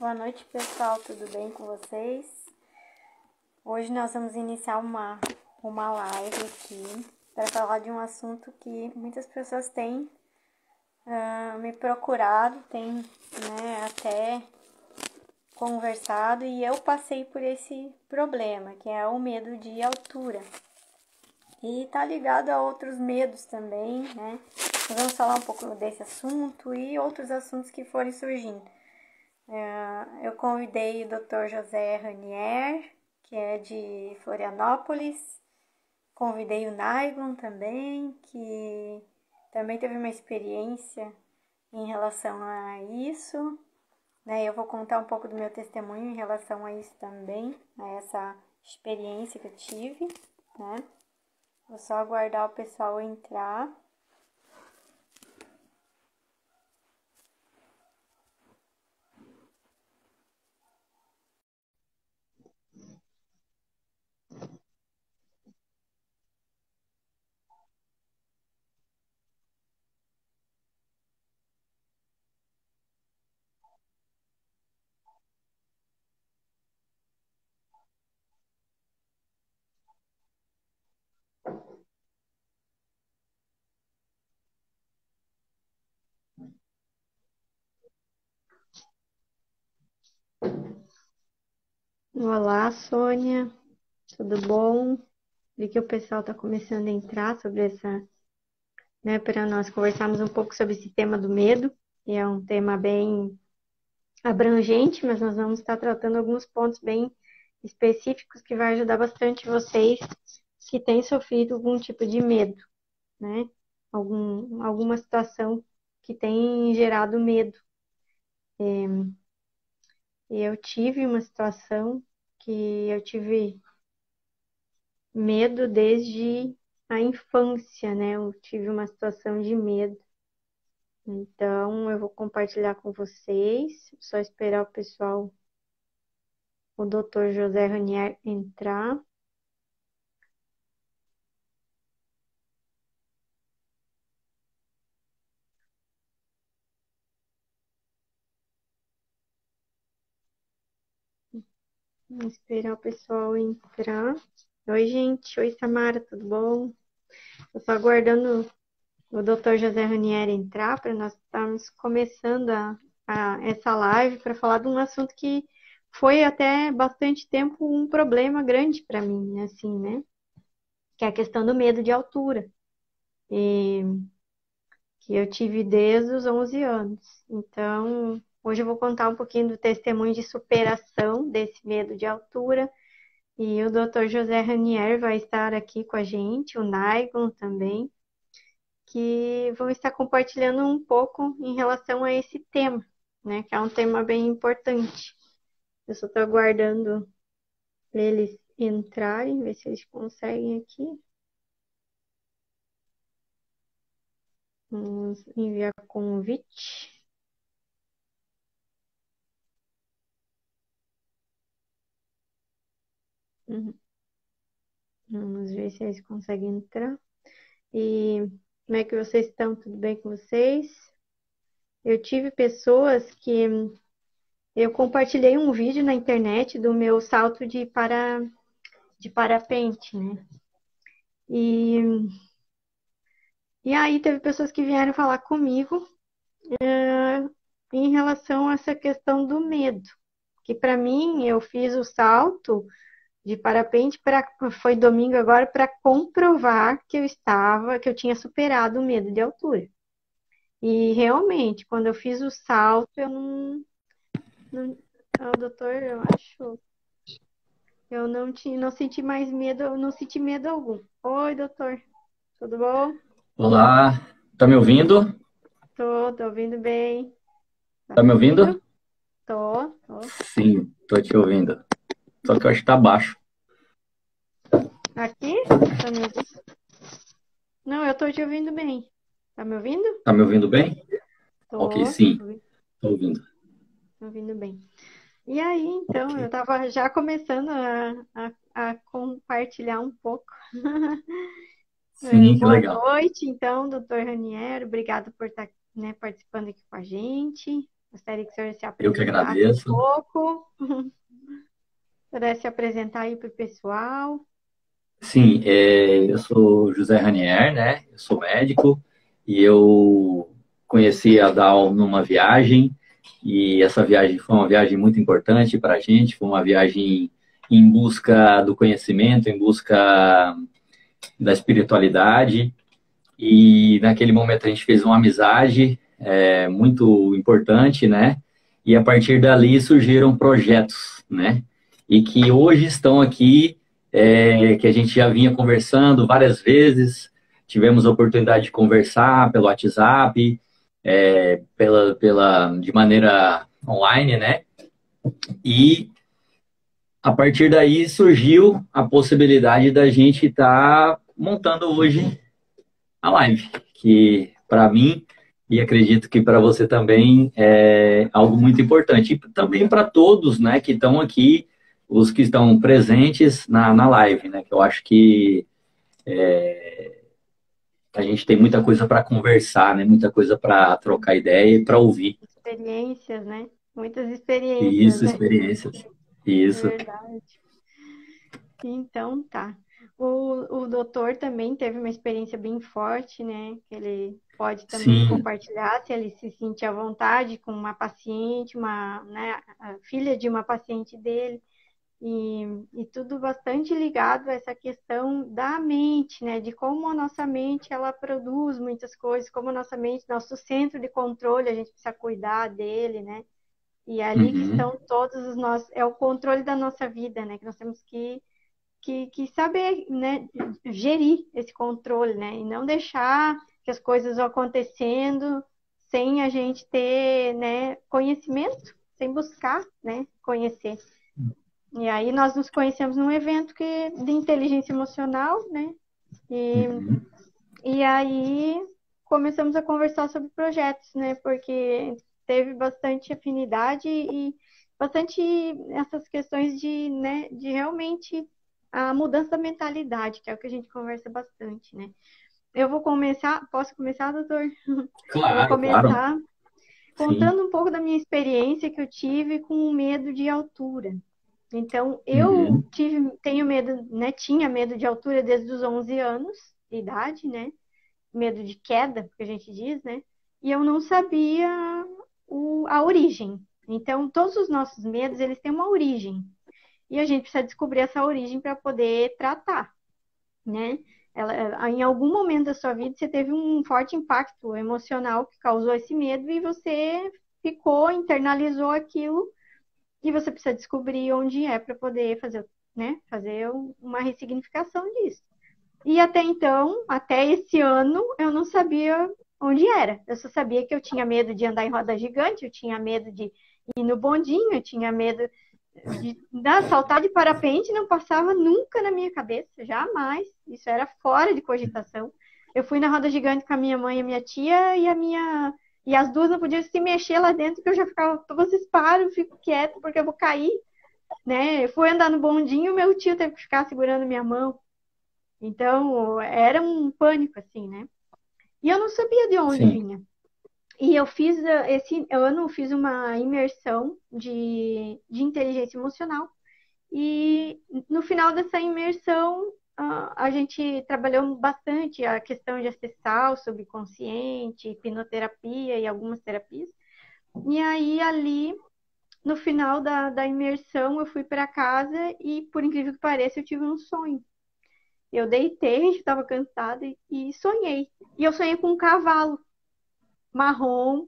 Boa noite, pessoal, tudo bem com vocês? Hoje nós vamos iniciar uma live aqui para falar de um assunto que muitas pessoas têm me procurado, têm até conversado, e eu passei por esse problema, que é o medo de altura. E tá ligado a outros medos também, né? Nós vamos falar um pouco desse assunto e outros assuntos que forem surgindo. Eu convidei o Dr. José Ranier, que é de Florianópolis. Convidei o Naigon também, que também teve uma experiência em relação a isso. Eu vou contar um pouco do meu testemunho em relação a isso também, a essa experiência que eu tive, né? Vou só aguardar o pessoal entrar. Olá, Sônia, tudo bom? Vi que o pessoal está começando a entrar sobre para nós conversarmos um pouco sobre esse tema do medo, que é um tema bem abrangente, mas nós vamos estar tratando alguns pontos bem específicos que vai ajudar bastante vocês que têm sofrido algum tipo de medo, né? Alguma situação que tem gerado medo. Eu tive uma situação que eu tive medo desde a infância, né? Eu tive uma situação de medo. Então, eu vou compartilhar com vocês. Só esperar o pessoal, o Dr. José Ranier entrar. Vamos esperar o pessoal entrar. Oi, gente. Oi, Samara, tudo bom? Eu estou aguardando o Dr. José Ranier entrar para nós estarmos começando essa live para falar de um assunto que foi até bastante tempo um problema grande para mim, assim, né? Que é a questão do medo de altura, que eu tive desde os 11 anos. Então, hoje eu vou contar um pouquinho do testemunho de superação desse medo de altura. E o Dr. José Ranier vai estar aqui com a gente, o Naigon também, que vão estar compartilhando um pouco em relação a esse tema, né? Que é um tema bem importante. Eu só estou aguardando eles entrarem, ver se eles conseguem aqui. Vamos enviar convite. Vamos ver se eles conseguem entrar. E como é que vocês estão? Tudo bem com vocês? Eu tive pessoas que eu compartilhei um vídeo na internet do meu salto de parapente, né? E, e aí teve pessoas que vieram falar comigo em relação a essa questão do medo. Que para mim, eu fiz o salto de parapente foi domingo agora para comprovar que eu tinha superado o medo de altura. E realmente, quando eu fiz o salto, eu doutor, eu acho, eu não senti mais medo, eu não senti medo algum. Oi, doutor, tudo bom? Olá, tá me ouvindo? Tô ouvindo bem. Tá Tá me me ouvindo? ouvindo? Tô. Sim, tô te ouvindo. Só que eu acho que tá baixo. Aqui? Tá me ouvindo? Não, eu tô te ouvindo bem. Tá me ouvindo? Tá me ouvindo bem? Ok, Tô sim, tô ouvindo. ouvindo bem. E aí, então, Ok. eu tava já começando a compartilhar um pouco. Sim, que Boa legal. noite, então, doutor Raniero. Obrigado por estar, participando aqui com a gente. Gostaria que o senhor se Eu que apresentasse um agradeço. pouco, pudesse se apresentar aí para o pessoal. Sim, eu sou José Ranier, né? Eu sou médico e eu conheci a Dal numa viagem e essa viagem foi uma viagem muito importante para a gente. Foi uma viagem em busca do conhecimento, em busca da espiritualidade e naquele momento a gente fez uma amizade muito importante, né? E a partir dali surgiram projetos, né? E que hoje estão aqui, que a gente já vinha conversando várias vezes, tivemos a oportunidade de conversar pelo WhatsApp, de maneira online, né? E a partir daí surgiu a possibilidade da gente estar montando hoje a live, que para mim, e acredito que para você também, é algo muito importante. E também para todos, né, que estão aqui, os que estão presentes na live, né, que eu acho que a gente tem muita coisa para conversar, né, muita coisa para trocar ideia e para ouvir. Experiências, né? Muitas E experiências, isso, né? experiências. É Isso. verdade. Então, tá. O doutor também teve uma experiência bem forte, né? Que ele pode também Sim. compartilhar se ele se sentir à vontade com uma paciente, uma, né, a filha de uma paciente dele. E tudo bastante ligado a essa questão da mente, né? De como a nossa mente ela produz muitas coisas, como a nossa mente, nosso centro de controle, a gente precisa cuidar dele, né? E é ali que Uhum. estão todos os nossos, é o controle da nossa vida, né? Que nós temos que saber, né, gerir esse controle, né? E não deixar que as coisas vão acontecendo sem a gente ter, né, conhecimento, sem buscar, né, conhecer. E aí nós nos conhecemos num evento de inteligência emocional, né? E, Uhum. e aí começamos a conversar sobre projetos, né? Porque teve bastante afinidade e bastante essas questões de, né, de realmente a mudança da mentalidade, que é o que a gente conversa bastante, né? Eu vou começar, posso começar, doutor? Eu vou Claro, claro. começar Sim. contando um pouco da minha experiência que eu tive com o medo de altura. Então, Uhum. tenho medo, né? Tinha medo de altura desde os 11 anos de idade, né? Medo de queda, que a gente diz, né? E eu não sabia a origem. Então, todos os nossos medos, eles têm uma origem. E a gente precisa descobrir essa origem para poder tratar, né? Em algum momento da sua vida, você teve um forte impacto emocional que causou esse medo e você ficou, internalizou aquilo e você precisa descobrir onde é para poder fazer, né, fazer uma ressignificação disso. E até então, até esse ano, eu não sabia onde era. Eu só sabia que eu tinha medo de andar em roda gigante, eu tinha medo de ir no bondinho, eu tinha medo de saltar de parapente, não passava nunca na minha cabeça, jamais. Isso era fora de cogitação. Eu fui na roda gigante com a minha mãe e a minha tia e as duas não podiam se mexer lá dentro, que eu já ficava, vocês param, eu fico quieto porque eu vou cair, né? Eu fui andar no bondinho, meu tio teve que ficar segurando minha mão. Então, era um pânico assim, né? E eu não sabia de onde Sim. vinha. E eu fiz, esse ano, eu fiz uma imersão de inteligência emocional. E no final dessa imersão, a gente trabalhou bastante a questão de acessar o subconsciente, hipnoterapia e algumas terapias. E aí, ali, no final da imersão, eu fui para casa e, por incrível que pareça, eu tive um sonho. Eu deitei, estava cansada e sonhei. E eu sonhei com um cavalo marrom.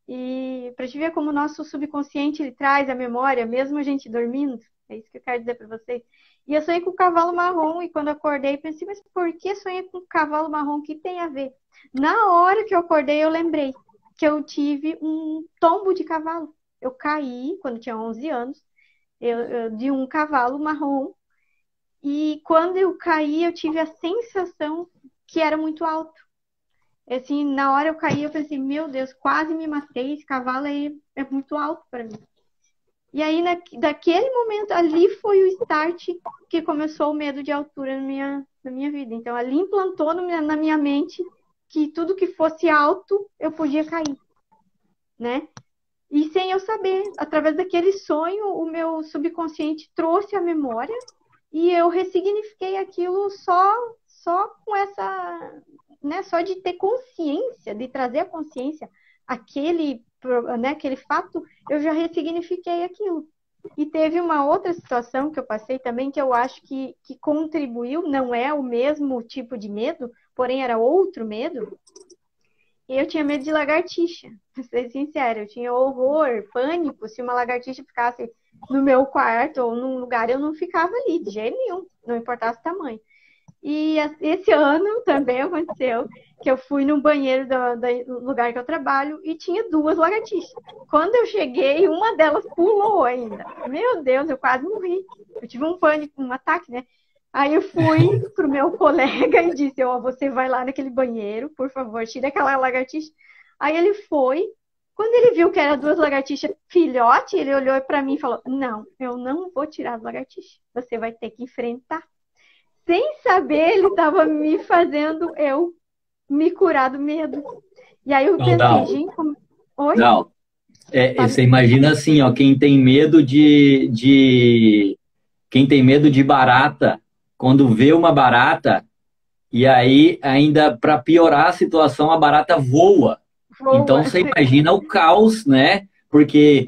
E para te ver como o nosso subconsciente ele traz a memória, mesmo a gente dormindo, é isso que eu quero dizer para vocês. E eu sonhei com o cavalo marrom e quando eu acordei pensei, mas por que sonhei com o cavalo marrom? O que tem a ver? Na hora que eu acordei eu lembrei que eu tive um tombo de cavalo. Eu caí quando tinha 11 anos, de um cavalo marrom e quando eu caí eu tive a sensação que era muito alto. Assim, na hora eu caí, eu pensei, meu Deus, quase me matei, esse cavalo aí é muito alto para mim. E aí, daquele momento, ali foi o start que começou o medo de altura na minha vida. Então, ali implantou na minha mente que tudo que fosse alto, eu podia cair, né? E sem eu saber, através daquele sonho, o meu subconsciente trouxe a memória e eu ressignifiquei aquilo só com essa, né, só de ter consciência, de trazer a consciência aquele, né, aquele fato, eu já ressignifiquei aquilo. E teve uma outra situação que eu passei também, que eu acho que contribuiu, não é o mesmo tipo de medo, porém era outro medo. E eu tinha medo de lagartixa, pra ser sincera. Eu tinha horror, pânico, se uma lagartixa ficasse no meu quarto ou num lugar, eu não ficava ali, de jeito nenhum, não importasse o tamanho. E esse ano também aconteceu que eu fui no banheiro do lugar que eu trabalho e tinha duas lagartixas. Quando eu cheguei, uma delas pulou ainda. Meu Deus, eu quase morri. Eu tive um pânico, um ataque, né? Aí eu fui pro meu colega e disse, ó, você vai lá naquele banheiro, por favor, tira aquela lagartixa. Aí ele foi. Quando ele viu que eram duas lagartixas filhote, ele olhou para mim e falou, não, eu não vou tirar as lagartixas. Você vai ter que enfrentar. Sem saber, ele estava me fazendo eu me curar do medo. E aí eu Não, pensei, não. gente, como... Oi? Não. Você imagina assim, ó, quem tem medo quem tem medo de barata, quando vê uma barata, e aí ainda para piorar a situação, a barata voa. Então Boa. você imagina o caos, né? Porque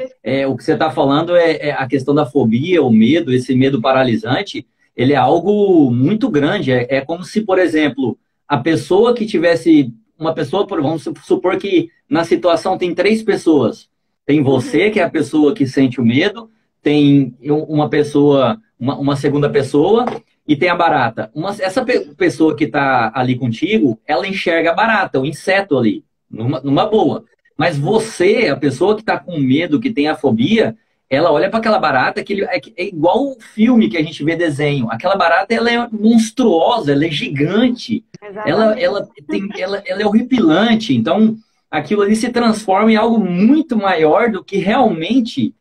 o que você está falando é a questão da fobia, o medo, esse medo paralisante, ele é algo muito grande. É como se, por exemplo, a pessoa que tivesse. Uma pessoa, vamos supor que na situação tem três pessoas. Tem você, que é a pessoa que sente o medo, tem uma pessoa, uma segunda pessoa, e tem a barata. Essa pessoa que está ali contigo, ela enxerga a barata, o inseto ali numa boa. Mas você, a pessoa que está com medo, que tem a fobia, ela olha para aquela barata que é igual o filme que a gente vê desenho. Aquela barata ela é monstruosa, ela é gigante, ela é horripilante. Então, aquilo ali se transforma em algo muito maior do que realmente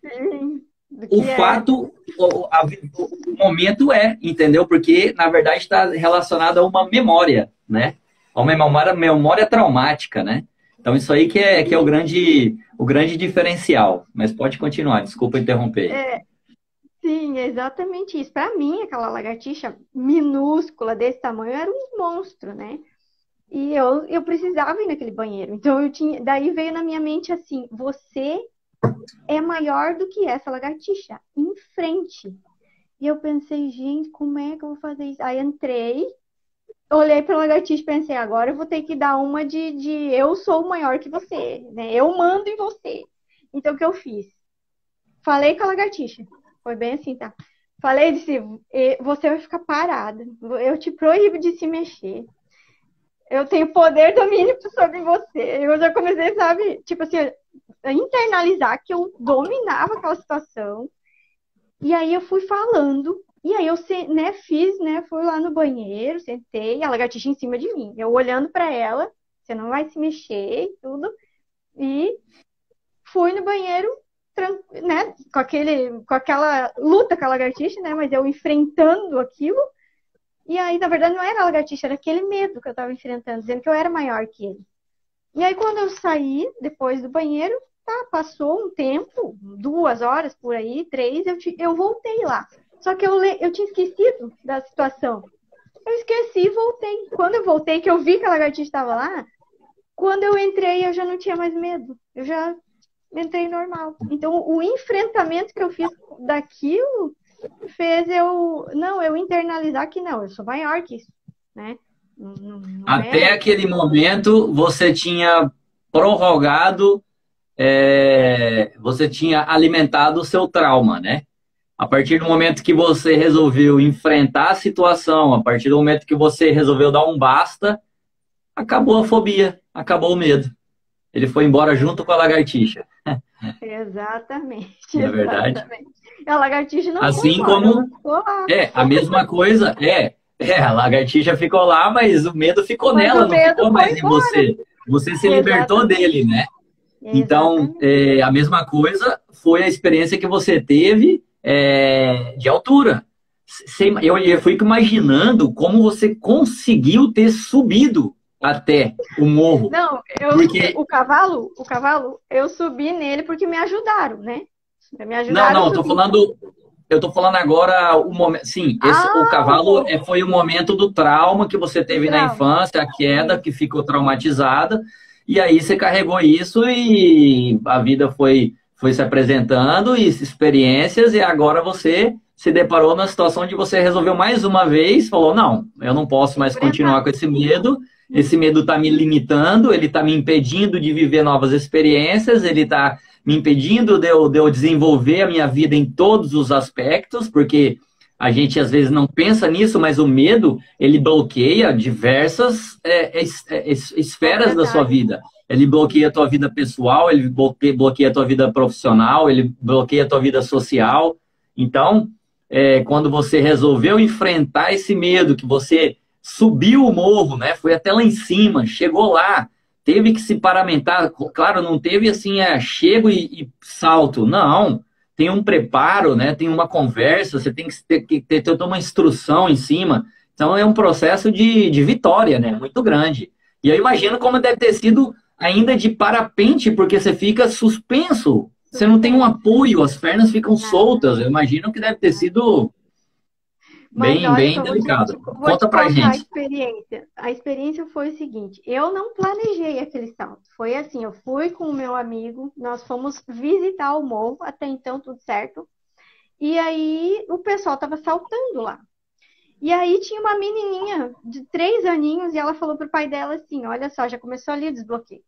o fato, o momento momento, entendeu? Porque, na verdade, está relacionado a uma memória, né? A uma memória traumática, né? Então, isso aí que é o grande diferencial. Mas pode continuar, desculpa interromper. Sim, é exatamente isso. Para mim, aquela lagartixa minúscula desse tamanho era um monstro, né? E eu precisava ir naquele banheiro. Então, daí veio na minha mente assim: você é maior do que essa lagartixa, em frente. E eu pensei, gente, como é que eu vou fazer isso? Aí entrei, olhei para a lagartixa e pensei, agora eu vou ter que dar uma de eu sou maior que você, né? Eu mando em você. Então, o que eu fiz? Falei com a lagartixa. Foi bem assim, tá? Falei, disse, você vai ficar parada. Eu te proíbo de se mexer. Eu tenho poder domínio sobre você. Eu já comecei, sabe, tipo assim, a internalizar que eu dominava aquela situação. E aí eu fui falando. E aí eu, né, fui lá no banheiro, sentei, a lagartixa em cima de mim. Eu olhando para ela, você não vai se mexer e tudo. E fui no banheiro, né, com aquela luta com a lagartixa, né, mas eu enfrentando aquilo. E aí, na verdade, não era a lagartixa, era aquele medo que eu estava enfrentando, dizendo que eu era maior que ele. E aí, quando eu saí, depois do banheiro, passou um tempo, 2 horas por aí, 3, eu voltei lá. Só que eu tinha esquecido da situação. Eu esqueci e voltei. Quando eu voltei, que eu vi que a lagartixa estava lá, quando eu entrei, eu já não tinha mais medo. Eu já entrei normal. Então, o enfrentamento que eu fiz daquilo fez eu internalizar que não, eu sou maior que isso, né? Não Até aquele momento, você tinha prorrogado, você tinha alimentado o seu trauma, né? A partir do momento que você resolveu enfrentar a situação, a partir do momento que você resolveu dar um basta, acabou a fobia, acabou o medo. Ele foi embora junto com a lagartixa. Exatamente, Não é verdade? exatamente. A lagartixa não foi Assim embora, ela como ficou lá. a mesma coisa, a lagartixa ficou lá, mas o medo ficou Mas nela, o não medo ficou foi mais em embora. você. Você se libertou Exatamente. dele, né? Então, Exatamente. a mesma coisa foi a experiência que você teve de altura. Eu fui imaginando como você conseguiu ter subido até o morro. Não, Porque o cavalo, eu subi nele porque me ajudaram, né? Me não, ajudaram a não, subir. eu tô falando agora o momento. Sim, o Ah, o cavalo morro foi o momento do trauma que você do teve na trauma. infância, a queda Isso. que ficou traumatizada, e aí você carregou isso e a vida foi se apresentando e experiências, e agora você se deparou na situação de você resolveu mais uma vez, falou, não, eu não posso mais Enfrentar. continuar com esse Uhum. medo está me limitando, ele está me impedindo de viver novas experiências, ele está me impedindo de eu desenvolver a minha vida em todos os aspectos, porque a gente às vezes não pensa nisso, mas o medo, ele bloqueia diversas esferas Outras da sua áreas. vida. Ele bloqueia a tua vida pessoal, ele bloqueia a tua vida profissional, ele bloqueia a tua vida social. Então, quando você resolveu enfrentar esse medo, que você subiu o morro, né? Foi até lá em cima, chegou lá, teve que se paramentar. Claro, não teve assim, chego e salto. Não, tem um preparo, né? Tem uma conversa, você tem que ter toda uma instrução em cima. Então é um processo de vitória, né? Muito grande. E eu imagino como deve ter sido ainda de parapente, porque você fica suspenso. Você não tem um Suspenso. apoio, as pernas ficam Nada, soltas. Eu imagino que deve ter nada. sido Mas bem, olha que bem eu delicado. vou te Conta pra contar a gente. experiência. A experiência foi o seguinte: eu não planejei aquele salto. Foi assim, eu fui com o meu amigo, nós fomos visitar o morro, até então tudo certo. E aí o pessoal tava saltando lá. E aí tinha uma menininha de 3 aninhos e ela falou pro pai dela assim: olha só, já começou ali o desbloqueio.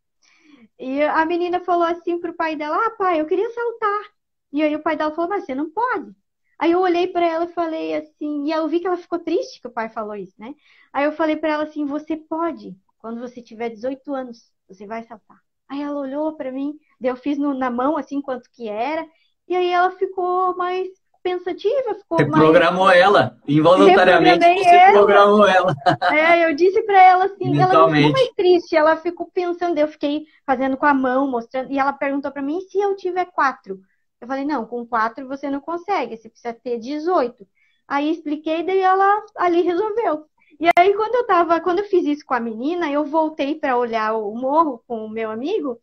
E a menina falou assim pro pai dela: ah, pai, eu queria saltar. E aí o pai dela falou: mas você não pode. Aí eu olhei para ela e falei assim, e eu vi que ela ficou triste que o pai falou isso, né? Aí eu falei para ela assim: você pode, quando você tiver 18 anos, você vai saltar. Aí ela olhou para mim, daí eu fiz na mão assim quanto que era, e aí ela ficou mais pensativa, ficou mais. Reprogramou ela. Involuntariamente Reprogramei você ela. programou ela Eu disse para ela assim, ela não ficou mais mentalmente. triste, ela ficou pensando, eu fiquei fazendo com a mão, mostrando, e ela perguntou para mim, e se eu tiver 4? Eu falei, não, com 4 você não consegue, você precisa ter 18. Aí expliquei, daí ela ali resolveu. E aí quando eu fiz isso com a menina, eu voltei para olhar o morro com o meu amigo,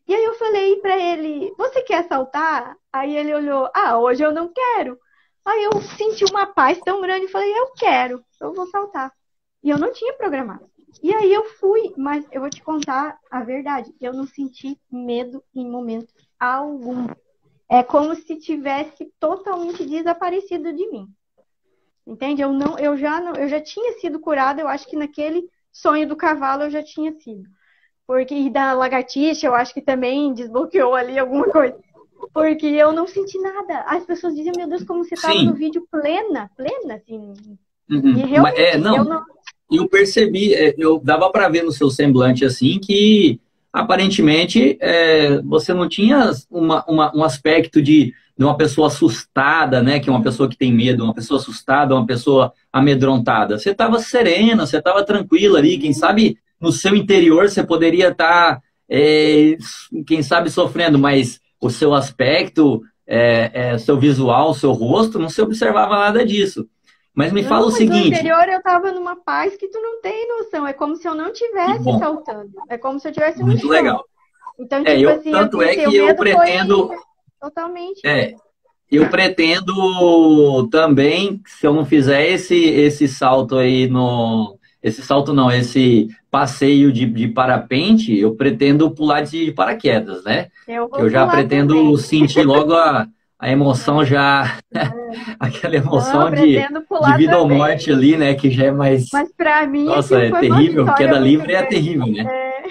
e aí eu falei para ele, você quer saltar? Aí ele olhou, ah, hoje eu não quero. Aí eu senti uma paz tão grande, e falei, eu quero, eu vou saltar. E eu não tinha programado. E aí eu fui, mas eu vou te contar a verdade. Eu não senti medo em momento algum. É como se tivesse totalmente desaparecido de mim. Entende? Eu já tinha sido curada, eu acho que naquele sonho do cavalo eu já tinha sido. Porque e da lagartixa, eu acho que também desbloqueou ali alguma coisa. Porque eu não senti nada. As pessoas diziam, meu Deus, como você estava no Sim. vídeo plena, plena, assim. E Uhum. realmente, eu Não, não. eu percebi, eu dava para ver no seu semblante assim que aparentemente você não tinha um aspecto de uma pessoa assustada, né? Que é uma pessoa que tem medo, uma pessoa assustada, uma pessoa amedrontada. Você estava serena, você estava tranquila ali. Quem sabe no seu interior você poderia estar, quem sabe, sofrendo, mas o seu aspecto, seu visual, o seu rosto, não se observava nada disso. Mas me fala o Não, mas no seguinte, interior eu tava numa paz que tu não tem noção. É como se eu não que tivesse bom, saltando. É como se eu tivesse no muito chão. legal. Então, tipo assim, eu Tanto é disse, o que eu medo foi pretendo, totalmente. é, eu pretendo também, se eu não fizer esse salto aí esse salto não, esse passeio de parapente, eu pretendo pular de paraquedas, né? Eu Que vou eu já pular pretendo também. sentir logo a emoção É, já, é. aquela Não, eu emoção pretendo de pular vida ou também. morte ali, né? Que já é mais, Mas para mim nossa, aquilo é foi uma terrível, vitória queda muito livre é grande. terrível, né? É,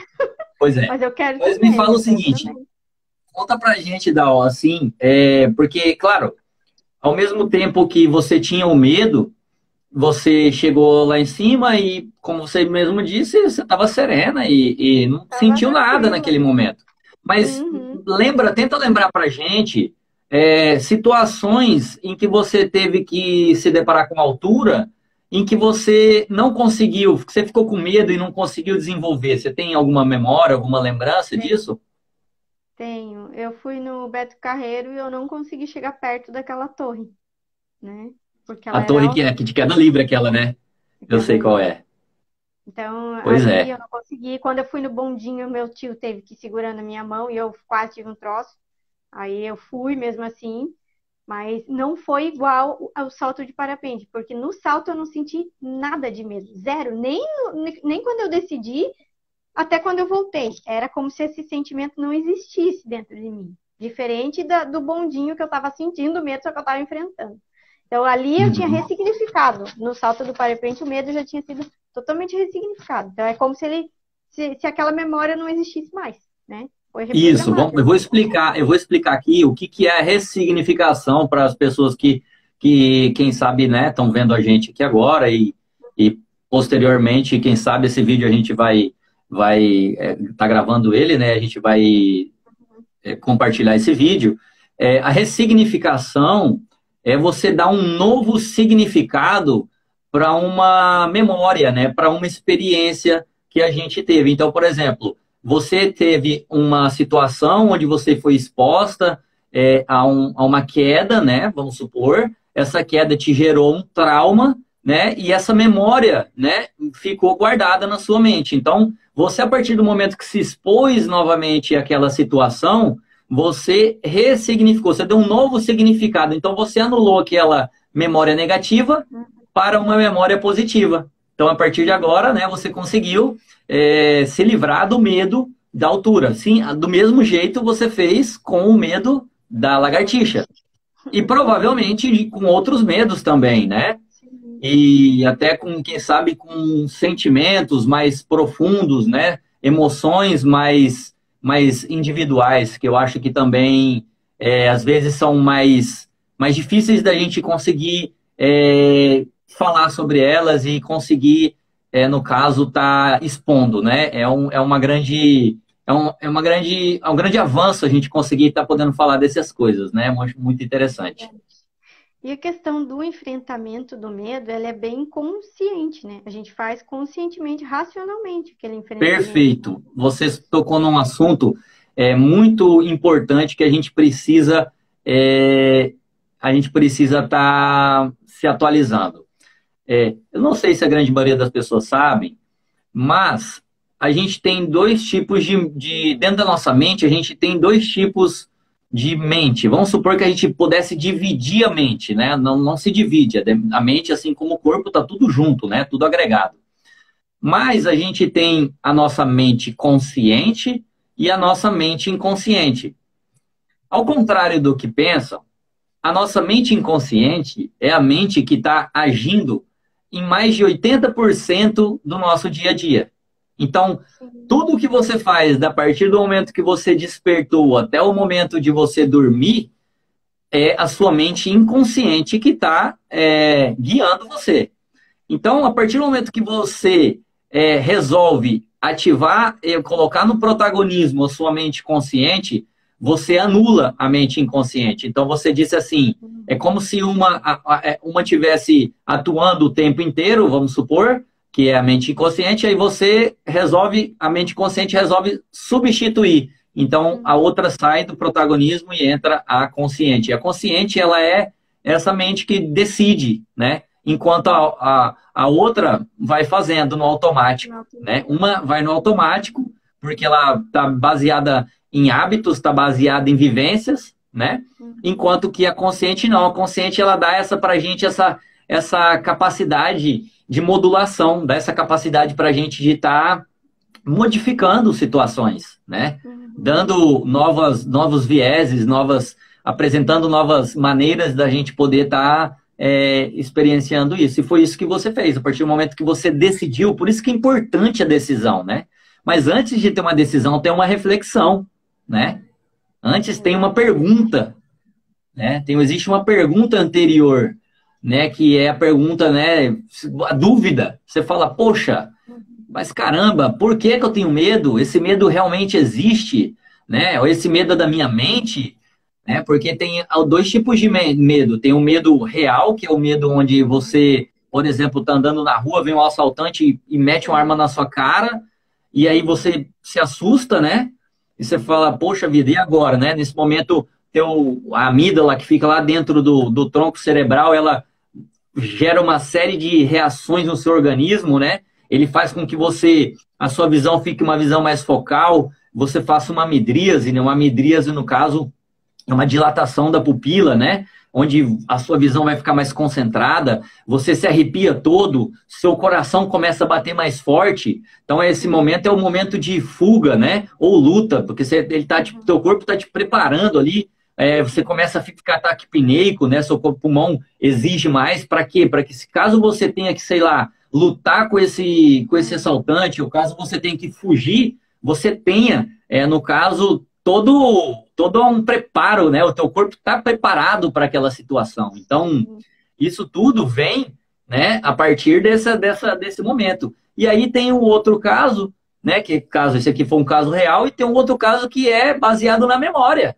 Pois é. mas eu quero Mas me também, fala o eu quero seguinte, também. conta pra gente, Dal, assim, porque, claro, ao mesmo tempo que você tinha o medo, você chegou lá em cima e, como você mesmo disse, você estava serena e não Tava sentiu nada tranquila. naquele momento. Mas Uhum. tenta lembrar pra gente situações em que você teve que se deparar com altura, em que você não conseguiu, que você ficou com medo e não conseguiu desenvolver. Você tem alguma memória, alguma lembrança disso? Tenho. Eu fui no Beto Carreiro e eu não consegui chegar perto daquela torre, né? Porque A ela era torre que é altíssima, que de queda livre, aquela, né? Eu queda sei qual livre. é. Então, Pois ali é. eu não consegui. Quando eu fui no bondinho, meu tio teve que ir segurando a minha mão e eu quase tive um troço. Aí eu fui mesmo assim, mas não foi igual ao salto de parapente, porque no salto eu não senti nada de medo, zero, nem quando eu decidi, até quando eu voltei. Era como se esse sentimento não existisse dentro de mim. Diferente do bondinho que eu estava sentindo medo, só que eu estava enfrentando. Então ali eu tinha Uhum. ressignificado. No salto do parapente, o medo já tinha sido totalmente ressignificado. Então é como se se aquela memória não existisse mais, né? Foi Isso, reprogramada. eu vou explicar aqui o que, que é a ressignificação para as pessoas quem sabe, né, estão vendo a gente aqui agora e posteriormente, quem sabe esse vídeo a gente vai tá gravando ele, né, a gente vai compartilhar esse vídeo. A ressignificação é você dar um novo significado para uma memória, né, para uma experiência que a gente teve. Então, por exemplo, você teve uma situação onde você foi exposta a uma queda, né? Vamos supor, essa queda te gerou um trauma, né? E essa memória, né, ficou guardada na sua mente. Então, você, a partir do momento que se expôs novamente àquela situação, você ressignificou, você deu um novo significado. Então, você anulou aquela memória negativa para uma memória positiva. Então, a partir de agora, né, você conseguiu se livrar do medo da altura. Sim, do mesmo jeito você fez com o medo da lagartixa. E provavelmente com outros medos também, né? Sim. E até com, quem sabe, com sentimentos mais profundos, né? Emoções mais individuais, que eu acho que também, às vezes, são mais difíceis da gente conseguir falar sobre elas e conseguir, no caso, estar expondo, né? É uma grande. É um grande avanço a gente conseguir estar podendo falar dessas coisas, né? Muito, muito interessante. E a questão do enfrentamento do medo, ela é bem consciente, né? A gente faz conscientemente, racionalmente aquele enfrentamento. Perfeito. Você tocou num assunto muito importante que é, a gente precisa estar se atualizando. Eu não sei se a grande maioria das pessoas sabem, mas a gente tem dois tipos dentro da nossa mente, a gente tem dois tipos de mente. Vamos supor que a gente pudesse dividir a mente, né? Não, não se divide. A mente, assim como o corpo, está tudo junto, né? Tudo agregado. Mas a gente tem a nossa mente consciente e a nossa mente inconsciente. Ao contrário do que pensam, a nossa mente inconsciente é a mente que está agindo em mais de 80% do nosso dia a dia. Então, Sim. tudo que você faz, a partir do momento que você despertou até o momento de você dormir, é a sua mente inconsciente que está guiando você. Então, a partir do momento que você resolve ativar e colocar no protagonismo a sua mente consciente, você anula a mente inconsciente. Então, você disse assim, é como se uma tivesse atuando o tempo inteiro, vamos supor, que é a mente inconsciente, aí você resolve, a mente consciente resolve substituir. Então, a outra sai do protagonismo e entra a consciente. E a consciente, ela é essa mente que decide, né? Enquanto a outra vai fazendo no automático, né? Uma vai no automático, porque ela está baseada em hábitos, está baseada em vivências, né? Enquanto que a consciente não. A consciente, ela dá pra gente essa capacidade de modulação, dá essa capacidade pra gente de estar modificando situações, né? Dando novos vieses, apresentando novas maneiras da gente poder estar experienciando isso. E foi isso que você fez, a partir do momento que você decidiu. Por isso que é importante a decisão, né? Mas antes de ter uma decisão, tem uma reflexão, né? Antes tem uma pergunta, né? Existe uma pergunta anterior, né? Que é a pergunta, né? A dúvida. Você fala, poxa, mas caramba, por que que eu tenho medo? Esse medo realmente existe, né? Ou esse medo é da minha mente, né? Porque tem dois tipos de medo. Tem o medo real, que é o medo onde você, por exemplo, está andando na rua, vem um assaltante e mete uma arma na sua cara, e aí você se assusta, né? E você fala, poxa vida, e agora, né? Nesse momento, a amígdala que fica lá dentro do tronco cerebral, ela gera uma série de reações no seu organismo, né? ele faz com que a sua visão fique uma visão mais focal, você faça uma midríase, né? Uma midríase, no caso, é uma dilatação da pupila, né? Onde a sua visão vai ficar mais concentrada, você se arrepia todo, seu coração começa a bater mais forte. Então, esse momento é o momento de fuga, né? Ou luta, porque teu corpo está te preparando ali. Você começa a ficar taquipneico, né? Seu pulmão exige mais. Para quê? Para que, se caso você tenha que, sei lá, lutar com esse assaltante, ou caso você tenha que fugir, você tenha, no caso, todo um preparo, né? O teu corpo está preparado para aquela situação. Então, isso tudo vem, né, a partir desse momento. E aí tem um outro caso, né? Que caso esse aqui foi um caso real, e tem um outro caso que é baseado na memória.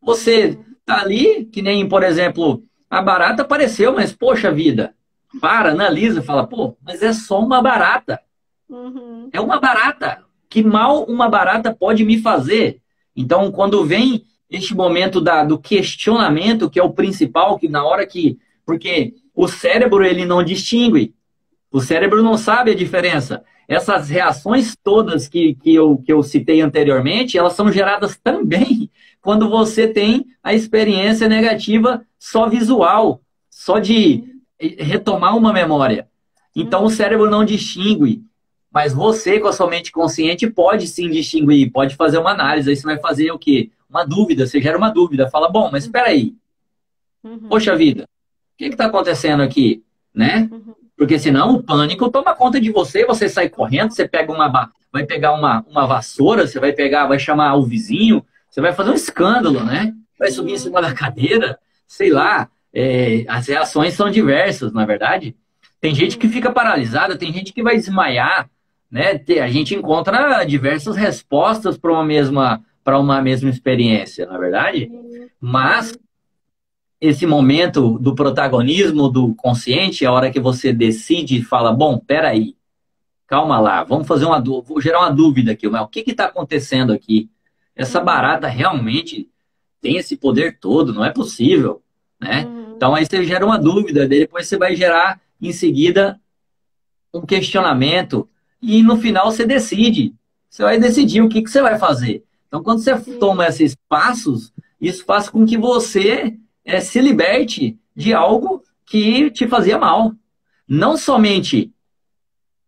Você tá ali, que nem, por exemplo, a barata apareceu, mas, poxa vida, analisa, fala, pô, mas é só uma barata. Uhum. É uma barata. Que mal uma barata pode me fazer? Então, quando vem este momento do questionamento, que é o principal, que na hora que... Porque o cérebro, ele não distingue. O cérebro não sabe a diferença. Essas reações todas que eu citei anteriormente, elas são geradas também quando você tem a experiência negativa só visual, só de retomar uma memória. Então, o cérebro não distingue. Mas você, com a sua mente consciente, pode sim distinguir, pode fazer uma análise. Aí você vai fazer o quê? Uma dúvida, você gera uma dúvida. Fala, bom, mas espera aí. Poxa vida, o que está acontecendo aqui? Né? Porque senão o pânico toma conta de você, você sai correndo, você vai pegar uma vassoura, você vai chamar o vizinho, você vai fazer um escândalo, né? Vai subir em cima da cadeira, sei lá. As reações são diversas, na verdade. Tem gente que fica paralisada, tem gente que vai desmaiar, né? A gente encontra diversas respostas para uma mesma experiência, na verdade. Mas esse momento do protagonismo do consciente, a hora que você decide e fala, bom, peraí, calma lá, vamos fazer vou gerar uma dúvida aqui, mas o que está acontecendo aqui? Essa barata realmente tem esse poder todo? Não é possível, né? Então aí você gera uma dúvida, depois você vai gerar em seguida um questionamento e no final você decide. Você vai decidir o que você vai fazer. Então, quando você toma esses passos, isso faz com que você se liberte de algo que te fazia mal. Não somente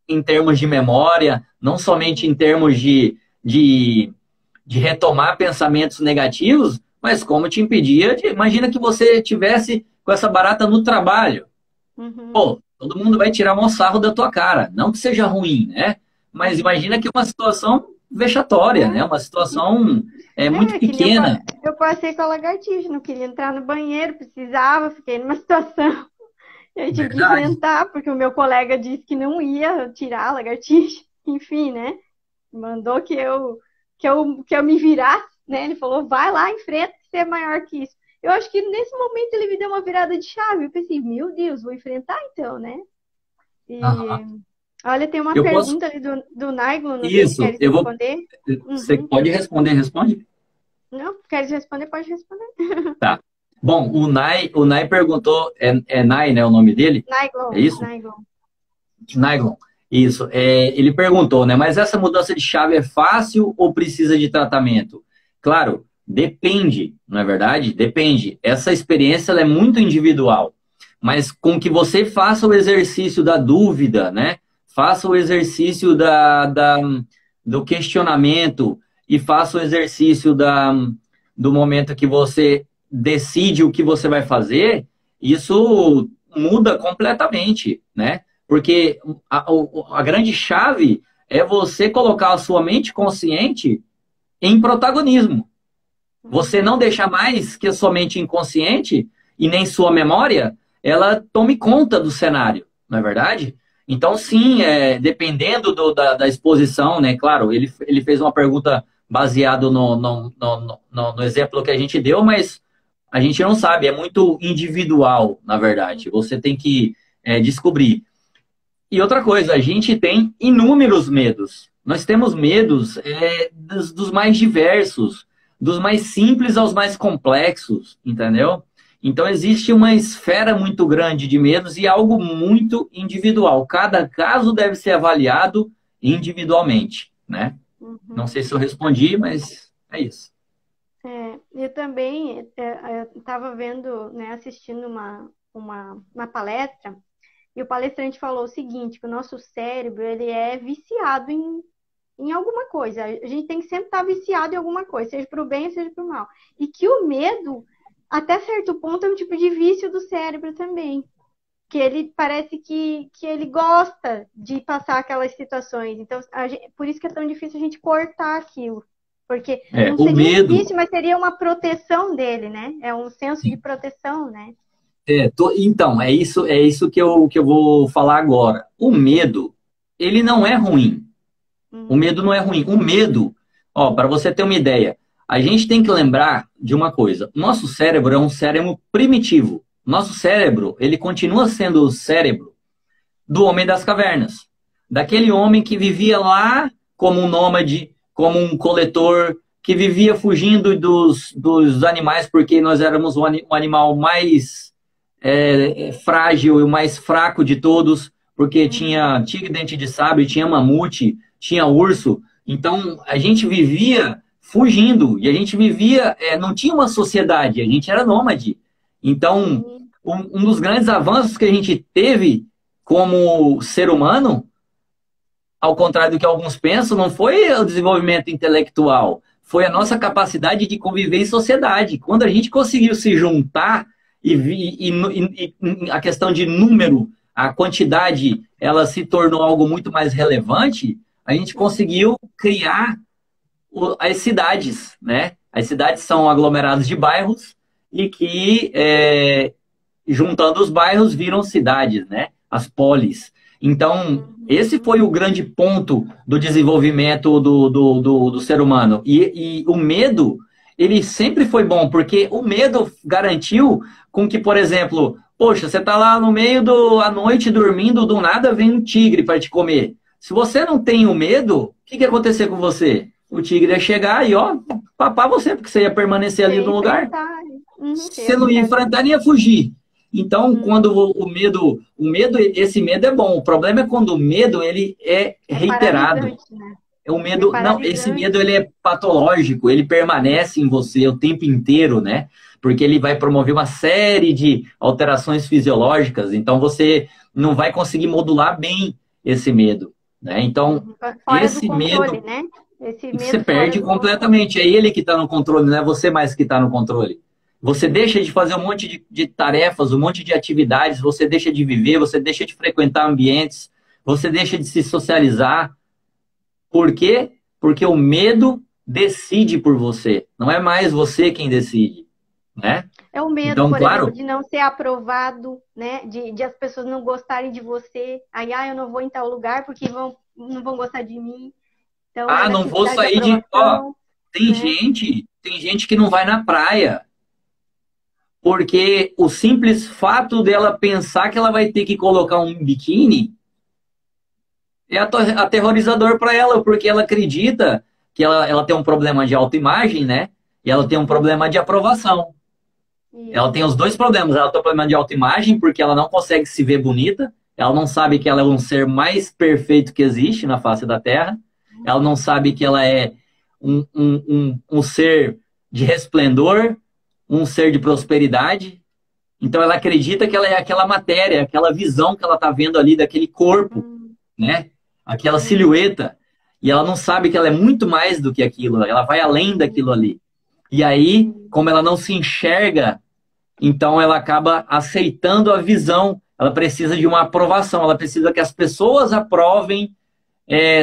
em termos de memória, não somente em termos de retomar pensamentos negativos, mas como te impedia de... Imagina que você tivesse com essa barata no trabalho. Pô, todo mundo vai tirar um sarro da tua cara. Não que seja ruim, né? Mas imagina que é uma situação vexatória, né? Uma situação muito pequena. Eu passei com a lagartixa, não queria entrar no banheiro, precisava, fiquei numa situação. Eu tive que enfrentar, porque o meu colega disse que não ia tirar a lagartixa. Enfim, né? Mandou que eu me virasse, né? Ele falou, vai lá, enfrenta, que você é maior que isso. Eu acho que nesse momento ele me deu uma virada de chave. Eu pensei, meu Deus, vou enfrentar então, né? E olha, tem uma pergunta ali do Naiglon, não sei se queres responder. Você pode responder, responde? Não, queres responder, pode responder. Tá. Bom, o Nai perguntou, Nai, né, o nome dele? Naiglon. É isso? Naiglon. Isso. Ele perguntou, né, mas essa mudança de chave é fácil ou precisa de tratamento? Claro, depende, não é verdade? Depende. Essa experiência ela é muito individual, mas com que você faça o exercício da dúvida, né? Faça o exercício do questionamento e faça o exercício do momento que você decide o que você vai fazer, isso muda completamente, né? Porque a grande chave é você colocar a sua mente consciente em protagonismo. Você não deixar mais que a sua mente inconsciente e nem sua memória, ela tome conta do cenário, não é verdade? Então, sim, dependendo da exposição, né? Claro, ele fez uma pergunta baseado no exemplo que a gente deu, mas a gente não sabe, é muito individual, na verdade. Você tem que descobrir. E outra coisa, a gente tem inúmeros medos. Nós temos medos dos mais diversos, dos mais simples aos mais complexos, entendeu? Então, existe uma esfera muito grande de medos e algo muito individual. Cada caso deve ser avaliado individualmente, né? Não Uhum. sei se eu respondi, mas é isso. Eu também estava vendo, né, assistindo uma palestra, e o palestrante falou o seguinte, que o nosso cérebro, ele é viciado em alguma coisa. A gente tem que sempre estar viciado em alguma coisa, seja para o bem ou seja para o mal. E que o medo, até certo ponto, é um tipo de vício do cérebro também. Que ele parece que ele gosta de passar aquelas situações. Então, por isso que é tão difícil a gente cortar aquilo. Porque não O seria um medo, vício, mas seria uma proteção dele, né? É um senso de proteção, né? então, é isso que eu vou falar agora. O medo, ele não é ruim. O Uhum. medo não é ruim. O medo, ó, para você ter uma ideia, a gente tem que lembrar de uma coisa. Nosso cérebro é um cérebro primitivo. Nosso cérebro, ele continua sendo o cérebro do homem das cavernas. Daquele homem que vivia lá como um nômade, como um coletor, que vivia fugindo dos animais porque nós éramos o animal mais frágil e o mais fraco de todos, porque Uhum. tinha tigre dente de sabre, tinha mamute, tinha urso. Então a gente vivia fugindo e a gente vivia, não tinha uma sociedade, a gente era nômade. Então, Sim. um dos grandes avanços que a gente teve como ser humano, ao contrário do que alguns pensam, não foi o desenvolvimento intelectual, foi a nossa Uhum. capacidade de conviver em sociedade. Quando a gente conseguiu se juntar e a questão de número, a quantidade, ela se tornou algo muito mais relevante, a gente Uhum. conseguiu criar as cidades, né? As cidades são aglomerados de bairros e que juntando os bairros, viram cidades, né? As polis. Então, esse Uhum. foi o grande ponto do desenvolvimento do ser humano. E o medo, ele sempre foi bom, porque o medo garantiu com que, por exemplo, poxa, você está lá no meio da noite dormindo, do nada vem um tigre para te comer. Se você não tem o medo, o que ia acontecer com você? O tigre ia chegar e, ó, papar você, porque você ia permanecer Você ali ia no lugar. enfrentar. Uhum. Você Você ia não ia ficar. enfrentar nem ia fugir. Então, quando Uhum. esse medo é bom. O problema é quando o medo ele é É reiterado. paralisante, né? É um Ele é medo, não, esse medo paralisante. ele é patológico, ele permanece em você o tempo inteiro, né? Porque ele vai promover uma série de alterações fisiológicas, então você não vai conseguir modular bem esse medo, né? Então, Uhum. Fora do esse controle, medo né? Esse você medo fora perde do controle. completamente. É ele que está no controle, não é você mais que está no controle. Você deixa de fazer um monte de tarefas, um monte de atividades, você deixa de viver, você deixa de frequentar ambientes, você deixa de se socializar. Por quê? Porque o medo decide por você. Não é mais você quem decide, né? É o medo, Então, por exemplo, claro, de não ser aprovado, né? De as pessoas não gostarem de você. Aí, eu não vou em tal lugar porque não vão gostar de mim. Então, é não vou necessidade de sair de. Ó, aprovação, tem né? gente, tem gente que não vai na praia porque o simples fato dela pensar que ela vai ter que colocar um biquíni é aterrorizador para ela, porque ela acredita que ela tem um problema de autoimagem, né? E ela tem um problema de aprovação. Ela tem Isso. os dois problemas. Ela tem um problema de autoimagem, porque ela não consegue se ver bonita. Ela não sabe que ela é um ser mais perfeito que existe na face da Terra. Ela não sabe que ela é um ser de resplendor, um ser de prosperidade. Então ela acredita que ela é aquela matéria, aquela visão que ela está vendo ali daquele corpo, Hum, né? Aquela uhum, silhueta. E ela não sabe que ela é muito mais do que aquilo, ela vai além daquilo uhum, ali. E aí, sim. como ela não se enxerga, então ela acaba aceitando a visão. Ela precisa de uma aprovação, ela precisa que as pessoas aprovem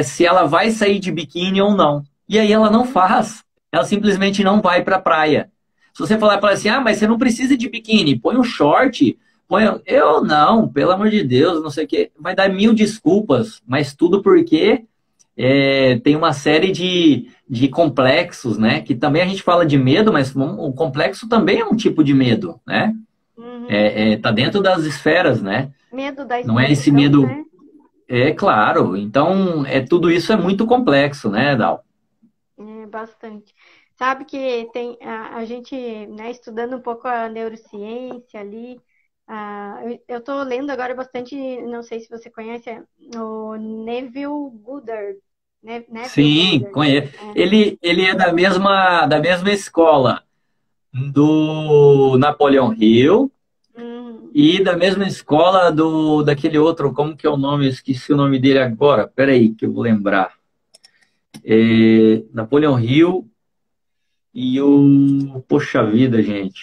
se ela vai sair de biquíni ou não. E aí ela não Uhum. faz. Ela simplesmente não vai para a praia. Se você falar para ela assim, mas você não precisa de biquíni, põe um short, põe. Eu não, pelo amor de Deus, não sei o quê. Vai dar mil desculpas, mas tudo porque tem uma série de complexos, né? Que também a gente fala de medo, mas o complexo também é um tipo de medo, né? Uhum. Tá dentro das esferas, né? Medo da Não é esse exposição, medo. né? É claro. Então, tudo isso é muito complexo, né, Dal? É bastante. Sabe que tem a gente, né, estudando um pouco a neurociência ali. Eu estou lendo agora bastante, não sei se você conhece, o Neville Goddard. Neville Sim, Goddard. conheço. É. Ele é da mesma escola do Napoleão Hill Hum, e da mesma escola daquele outro, como que é o nome? Eu esqueci o nome dele agora. Peraí, que eu vou lembrar. Napoleão Hill e o. Poxa vida, gente.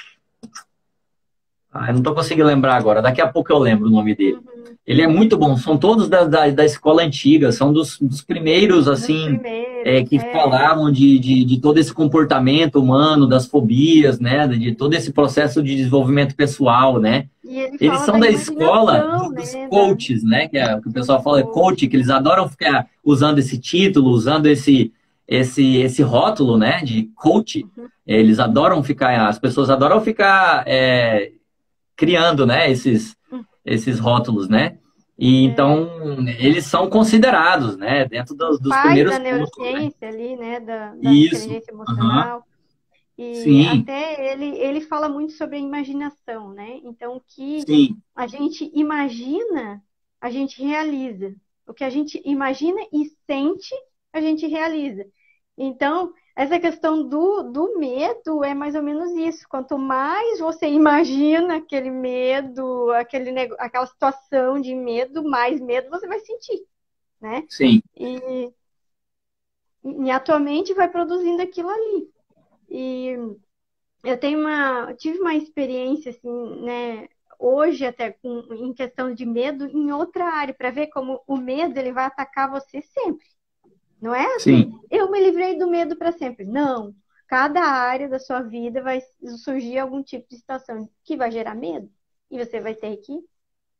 Eu não tô conseguindo lembrar agora. Daqui a pouco eu lembro o nome dele. uhum. Ele é muito bom. São todos da escola antiga. São dos primeiros, Dos assim, primeiros, que falavam de todo esse comportamento humano, das fobias, né? De todo esse processo de desenvolvimento pessoal, né? E ele Eles fala são da da escola imaginação, dos né? coaches, né? Que é o que o Dos pessoal fala coaches. coach, que eles adoram ficar usando esse título, usando esse rótulo, né? De coach. Uhum. Eles adoram ficar, as pessoas adoram ficar criando, né? Esses rótulos, né? E É. então eles são considerados, né? Dentro Os dos pais primeiros da pontos, né? neurociência ali, né? Da Isso. inteligência Aham. emocional. E Sim, até ele fala muito sobre a imaginação, né? Então, o que sim. a gente imagina, a gente realiza. O que a gente imagina e sente, a gente realiza. Então, essa questão do medo é mais ou menos isso. Quanto mais você imagina aquele medo, aquela situação de medo, mais medo você vai sentir, né? Sim. E, e a tua mente vai produzindo aquilo ali. E tive uma experiência assim, né, hoje até em questão de medo em outra área, para ver como o medo ele vai atacar você sempre. Não é assim, Sim. eu me livrei do medo para sempre. Não. Cada área da sua vida vai surgir algum tipo de situação que vai gerar medo e você vai ter que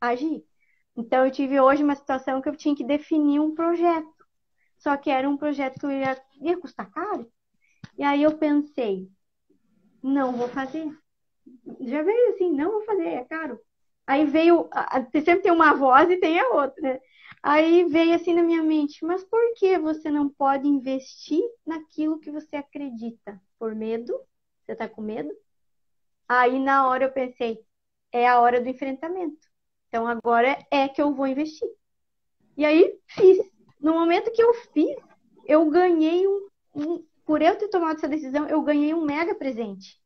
agir. Então, eu tive hoje uma situação que eu tinha que definir um projeto. Só que era um projeto que ia custar caro. E aí eu pensei, não vou fazer. Já veio assim, não vou fazer, é caro. Aí veio, sempre tem uma voz e tem a outra, né? Aí veio assim na minha mente, mas por que você não pode investir naquilo que você acredita? Por medo? Você tá com medo? Aí na hora eu pensei, é a hora do enfrentamento. Então agora é que eu vou investir. E aí fiz. No momento que eu fiz, eu ganhei por eu ter tomado essa decisão, eu ganhei um mega presente.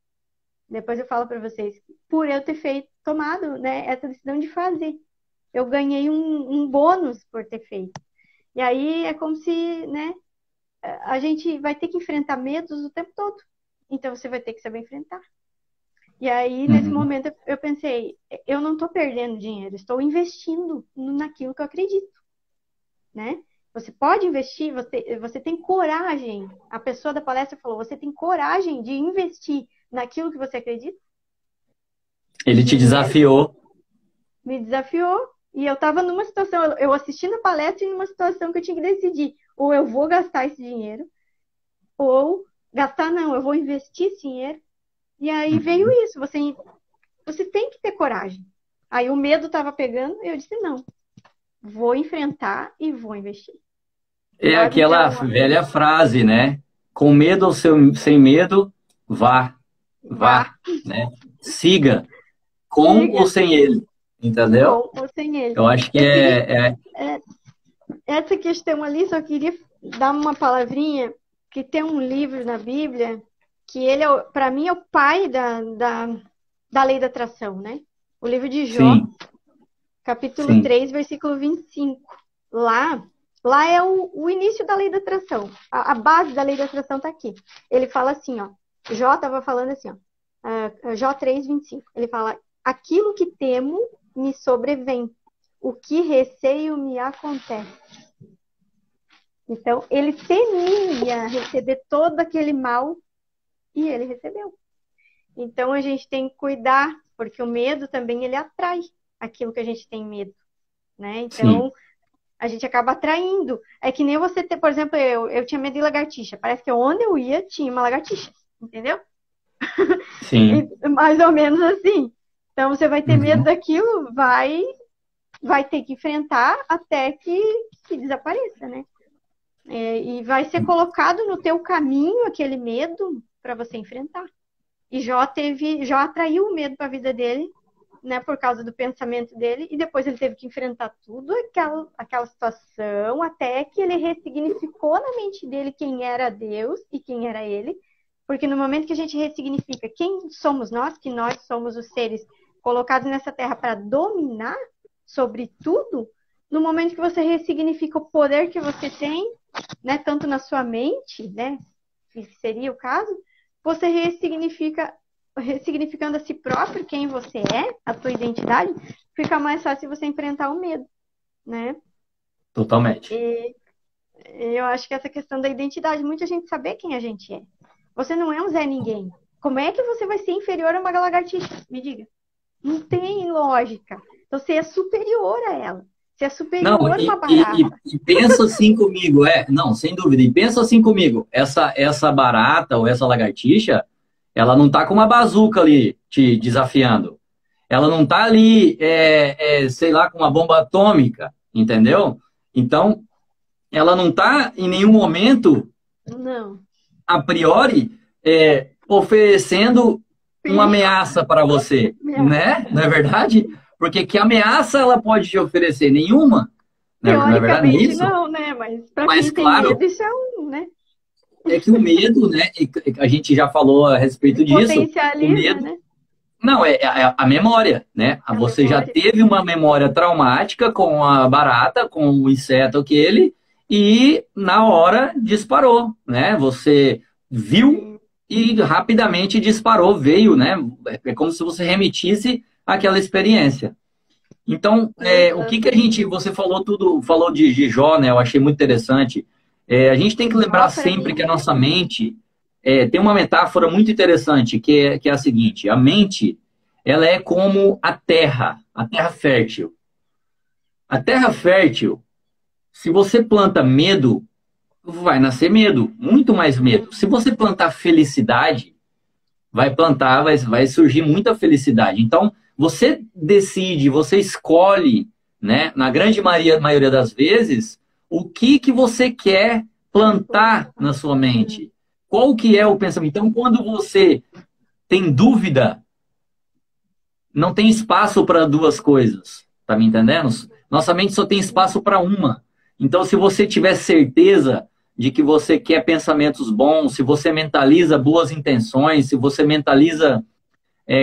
Depois eu falo para vocês, por eu ter tomado, né, essa decisão de fazer. Eu ganhei um bônus por ter feito. E aí é como se, né, a gente vai ter que enfrentar medos o tempo todo. Então você vai ter que saber enfrentar. E aí, nesse Uhum. momento, eu pensei, eu não estou perdendo dinheiro, estou investindo naquilo que eu acredito, né? Você pode investir, você tem coragem. A pessoa da palestra falou, você tem coragem de investir naquilo que você acredita? Ele te Dinheiro? desafiou. Me desafiou. E eu estava numa situação, eu assisti na palestra em uma situação que eu tinha que decidir. Ou eu vou gastar esse dinheiro, ou gastar não, eu vou investir esse dinheiro. E aí veio Uhum. isso, você tem que ter coragem. Aí o medo estava pegando e eu disse, não, vou enfrentar e vou investir. É Sabe? aquela Então, velha frase, né? Com medo ou sem medo, vá, vá, vá, né? Siga, com ou siga sem ele, entendeu? com ou sem ele. Eu acho que Eu queria, é é, essa questão ali, só queria dar uma palavrinha, que tem um livro na Bíblia, que ele, para mim, é o pai da lei da atração, né? O livro de Jó, sim, capítulo sim. 3 versículo 25. Lá é o início da lei da atração. A base da lei da atração está aqui. Ele fala assim, ó. Jó estava falando assim, ó. Jó 3:25. Ele fala: aquilo que temo me sobrevém, o que receio me acontece. Então, ele temia receber todo aquele mal e ele recebeu. Então, a gente tem que cuidar, porque o medo também ele atrai aquilo que a gente tem medo, né? Sim, Então, a gente acaba atraindo. É que nem você ter, por exemplo, eu tinha medo de lagartixa. Parece que onde eu ia tinha uma lagartixa, entendeu? sim. Mais ou menos assim. Então, você vai ter medo Uhum. daquilo, vai ter que enfrentar até que desapareça, né? E vai ser colocado no teu caminho aquele medo para você enfrentar. E Jó atraiu o medo para a vida dele, né, por causa do pensamento dele, e depois ele teve que enfrentar tudo aquela situação, até que ele ressignificou na mente dele quem era Deus e quem era ele, porque no momento que a gente ressignifica quem somos nós, que nós somos os seres colocados nessa terra para dominar sobre tudo, no momento que você ressignifica o poder que você tem, né, tanto na sua mente, né, que seria o caso, você ressignificando a si próprio, quem você é, a sua identidade, fica mais fácil você enfrentar o medo, né? Totalmente. E eu acho que essa questão da identidade, muita gente saber quem a gente é. Você não é um Zé Ninguém. Como é que você vai ser inferior a uma lagartixa? Me diga. Não tem lógica. Então, você é superior a ela. Você é superior Não, a uma barata. e pensa assim comigo, não, sem dúvida, e pensa assim comigo, essa barata ou essa lagartixa, ela não tá com uma bazuca ali te desafiando. Ela não tá ali, sei lá, com uma bomba atômica, entendeu? Então, ela não tá em nenhum momento, Não. a priori, oferecendo uma ameaça para você, né? Não é verdade? Porque que ameaça ela pode te oferecer? Nenhuma. Na verdade, não é Teoricamente isso? não, né? Mas para Mas, quem tem claro, medo, isso é né? é que o medo, né? A gente já falou a respeito disso. O Potencializa, medo. né? Não, é a memória, né? A Você já memória. teve uma memória traumática com a barata, com o inseto aquele, e na hora disparou, né? Você viu e rapidamente disparou, veio, né? É como se você remetisse àquela experiência. Então, o que a gente, você falou tudo, falou de Jó, né? Eu achei muito interessante. A gente tem que lembrar Ó, para sempre mim, que a nossa mente tem uma metáfora muito interessante, que é a seguinte: a mente, ela é como a terra fértil. A terra fértil, se você planta medo, vai nascer medo, muito mais medo. Se você plantar felicidade, vai surgir muita felicidade. Então, você decide, você escolhe, né, na grande maioria das vezes, o que você quer plantar na sua mente. Qual que é o pensamento? Então, quando você tem dúvida, não tem espaço para duas coisas. Tá me entendendo? Nossa mente só tem espaço para uma. Então, se você tiver certeza de que você quer pensamentos bons, se você mentaliza boas intenções, se você mentaliza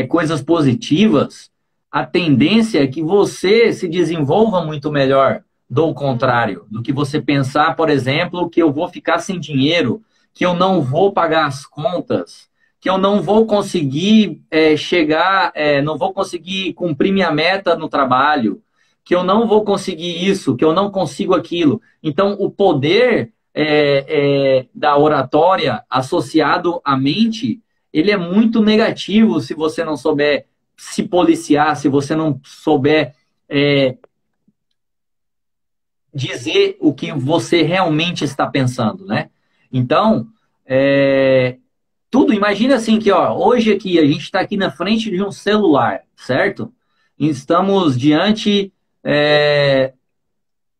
coisas positivas, a tendência é que você se desenvolva muito melhor do contrário, do que você pensar, por exemplo, que eu vou ficar sem dinheiro, que eu não vou pagar as contas, que eu não vou conseguir chegar, não vou conseguir cumprir minha meta no trabalho, que eu não vou conseguir isso, que eu não consigo aquilo. Então, o poder da oratória associado à mente, ele é muito negativo se você não souber se policiar, se você não souber dizer o que você realmente está pensando, né? Então, tudo, imagina assim que, ó, hoje aqui, a gente está aqui na frente de um celular, certo? Estamos diante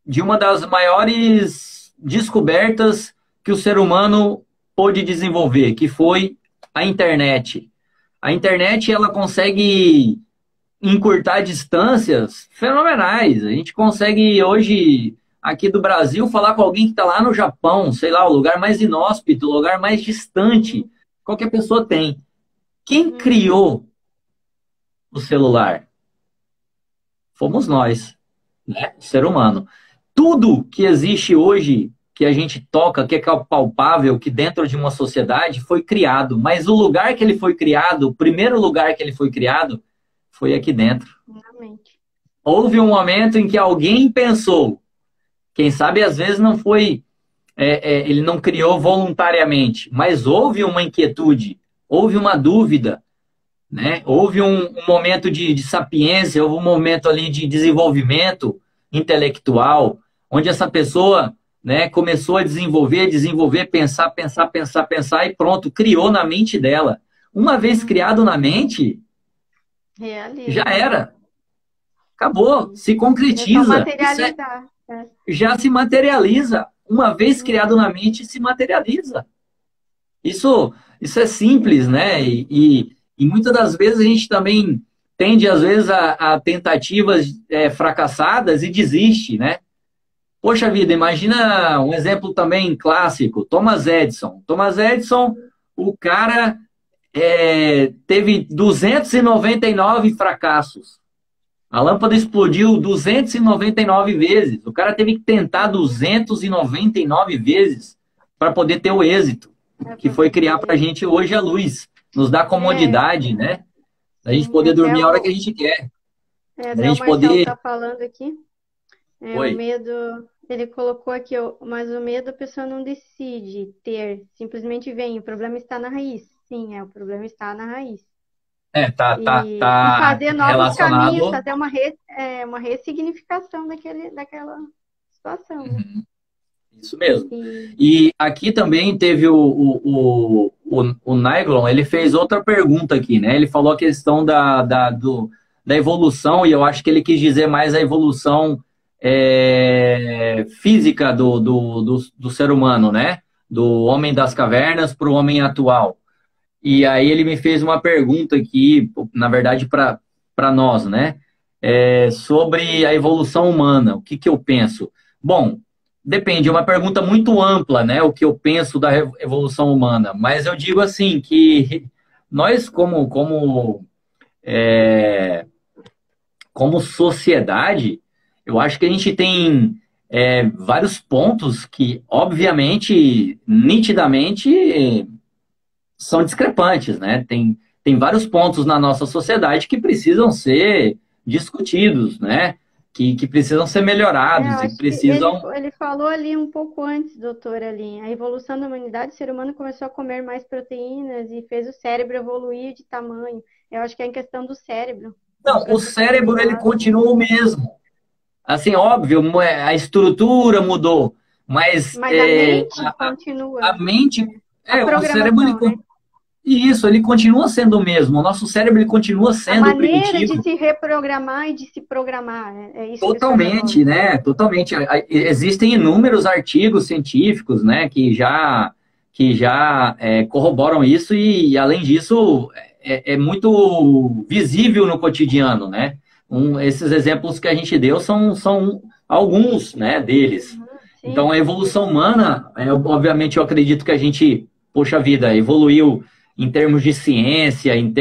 de uma das maiores descobertas que o ser humano pôde desenvolver, que foi a internet. A internet, ela consegue encurtar distâncias fenomenais. A gente consegue hoje, aqui do Brasil, falar com alguém que está lá no Japão, sei lá, o lugar mais inóspito, o lugar mais distante. Qualquer pessoa tem. Quem criou o celular? Fomos nós, né? O ser humano. Tudo que existe hoje, que a gente toca, que é palpável, que dentro de uma sociedade, foi criado. Mas o lugar que ele foi criado, o primeiro lugar que ele foi criado, foi aqui dentro. realmente. Houve um momento em que alguém pensou, quem sabe às vezes não foi, ele não criou voluntariamente, mas houve uma inquietude, houve uma dúvida, né? Houve um momento de sapiência, houve um momento ali de desenvolvimento intelectual, onde essa pessoa, né, começou a desenvolver, pensar e pronto, criou na mente dela. Uma vez criado na mente, já Realiza. era. Acabou, se É só concretiza. materializar. Já se materializa. Uma vez criado na mente, se materializa. Isso, isso é simples, né? E muitas das vezes a gente também tende, às vezes, a tentativas fracassadas e desiste, né? Poxa vida, imagina um exemplo também clássico, Thomas Edison. Thomas Edison, o cara teve 299 fracassos. A lâmpada explodiu 299 vezes. O cara teve que tentar 299 vezes para poder ter o êxito, É que pra foi criar poder. para a gente hoje a luz. Nos dá É, comodidade, né? A gente sim, poder até dormir a hora que a o, gente quer. A até o gente Marcelo poder. tá falando aqui. O Oi. medo, ele colocou aqui, mas o medo a pessoa não decide ter, simplesmente vem. O problema está na raiz. Sim, o problema está na raiz. E Tá fazer novos caminhos, relacionado. fazer uma ressignificação daquela situação, né? Isso mesmo. E, E aqui também teve o Nyglon, ele fez outra pergunta aqui, né? Ele falou a questão da evolução, e eu acho que ele quis dizer mais a evolução física do ser humano, né? Do homem das cavernas para o homem atual. E aí ele me fez uma pergunta aqui, na verdade, para nós, né? Sobre a evolução humana. O que, que eu penso? Bom, depende, é uma pergunta muito ampla, né? O que eu penso da evolução humana. Mas eu digo assim, que nós, como sociedade, eu acho que a gente tem vários pontos que, obviamente, nitidamente são discrepantes, né? Tem vários pontos na nossa sociedade que precisam ser discutidos, né? Que precisam ser eu melhorados e que acho que ele, precisam. ele falou ali um pouco antes, doutor, ali, a evolução da humanidade, o ser humano começou a comer mais proteínas e fez o cérebro evoluir de tamanho. Eu acho que é em questão do cérebro, do Não, o processamento cérebro ele básico. continua o mesmo. Assim, óbvio, a estrutura mudou, mas Mas a mente a continua, mente, a o cérebro programação, né? e isso, ele continua sendo o mesmo. O nosso cérebro ele continua A sendo maneira de primitivo. se reprogramar e de se programar, né? É isso que o senhor está Totalmente, falando. né? Totalmente. Existem inúmeros artigos científicos, né, que já corroboram isso e, além disso, é muito visível no cotidiano, né? Esses exemplos que a gente deu são alguns, né, deles. Sim, Então, a evolução humana, obviamente, eu acredito que a gente, poxa vida, evoluiu em termos de ciência, em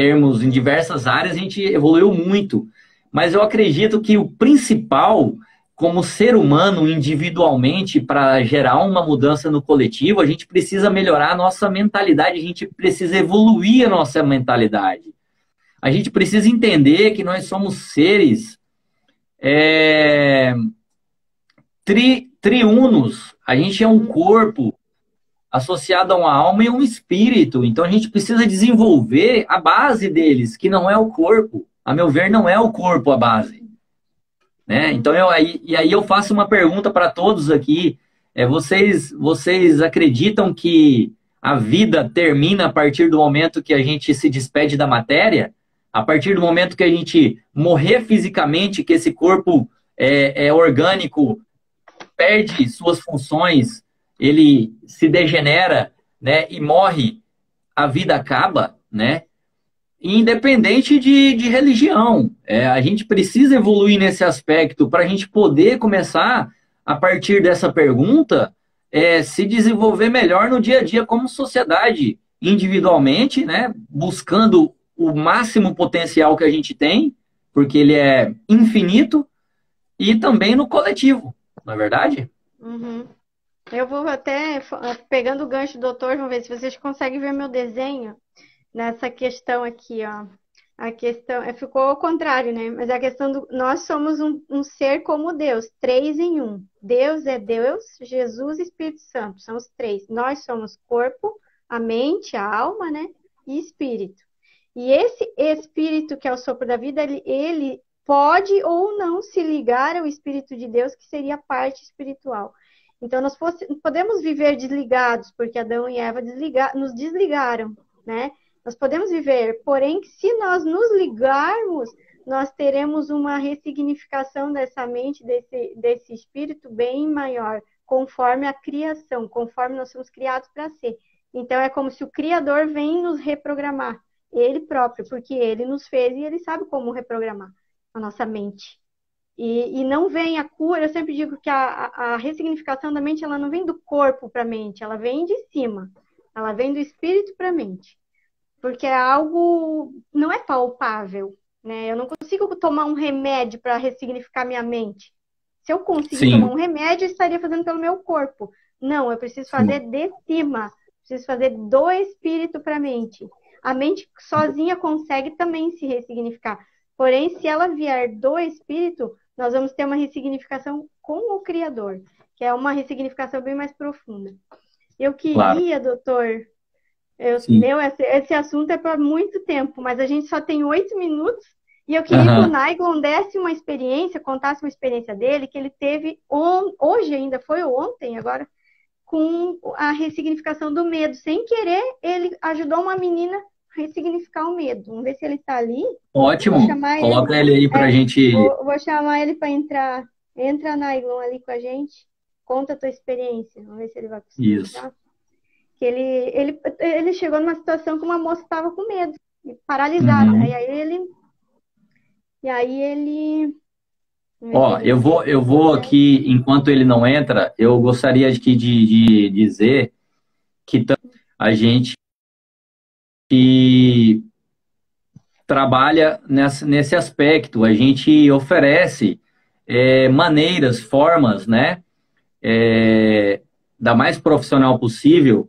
diversas áreas, a gente evoluiu muito. Mas eu acredito que o principal, como ser humano, individualmente, para gerar uma mudança no coletivo, a gente precisa melhorar a nossa mentalidade, a gente precisa evoluir a nossa mentalidade. A gente precisa entender que nós somos seres é, triunos. A gente é um corpo associado a uma alma e um espírito. Então a gente precisa desenvolver a base deles, que não é o corpo. A meu ver, não é o corpo a base. Né? Então, aí eu faço uma pergunta para todos aqui. Vocês acreditam que a vida termina a partir do momento que a gente se despede da matéria? A partir do momento que a gente morrer fisicamente, que esse corpo orgânico perde suas funções, ele se degenera, né, e morre, a vida acaba, né? Independente de religião. A gente precisa evoluir nesse aspecto para a gente poder começar, a partir dessa pergunta, se desenvolver melhor no dia a dia como sociedade, individualmente, né, buscando o máximo potencial que a gente tem, porque ele é infinito, e também no coletivo, não é verdade? uhum. Eu vou até, pegando o gancho do doutor, vamos ver se vocês conseguem ver meu desenho nessa questão aqui, ó. A questão, ficou ao contrário, né? Mas a questão do, nós somos um ser como Deus, três em um. Deus é Deus, Jesus e Espírito Santo, são os três. Nós somos corpo, a mente, a alma, né? E espírito. E esse espírito que é o sopro da vida, ele pode ou não se ligar ao Espírito de Deus, que seria a parte espiritual. Então, nós podemos viver desligados, porque Adão e Eva nos desligaram, né? Nós podemos viver, porém, se nós nos ligarmos, nós teremos uma ressignificação dessa mente, desse espírito bem maior, conforme a criação, conforme nós somos criados para ser. Então é como se o Criador vem nos reprogramar, ele próprio, porque ele nos fez e ele sabe como reprogramar a nossa mente. E não vem a cura, eu sempre digo que a ressignificação da mente, ela não vem do corpo para a mente, ela vem de cima, ela vem do espírito para a mente. Porque é algo, não é palpável, né? Eu não consigo tomar um remédio para ressignificar minha mente. Se eu conseguir tomar Sim, um remédio, eu estaria fazendo pelo meu corpo. Não, eu preciso fazer sim. de cima, preciso fazer do espírito para a mente. A mente sozinha consegue também se ressignificar. Porém, se ela vier do espírito, nós vamos ter uma ressignificação com o Criador, que é uma ressignificação bem mais profunda. Eu Claro. queria, doutor, Sim. esse assunto é para muito tempo, mas a gente só tem 8 minutos e eu queria que o Aham. Naiglon desse uma experiência, contasse uma experiência dele, que ele teve hoje ainda, foi ontem agora, com a ressignificação do medo. Sem querer, ele ajudou uma menina a ressignificar o medo. Vamos ver se ele está ali. Eu vou Ótimo. chamar ele. Coloca ele aí pra gente. Vou chamar ele para entrar. Entra, Naiglon, ali com a gente. Conta a tua experiência. Vamos ver se ele vai conseguir Isso. entrar. Que ele chegou numa situação que uma moça estava com medo, paralisada. Uhum. E aí ele, vamos ver se Ó, ele eu vou consegue. aqui, enquanto ele não entra, eu gostaria de dizer que a gente trabalha nesse aspecto, a gente oferece maneiras, formas, né, da mais profissional possível,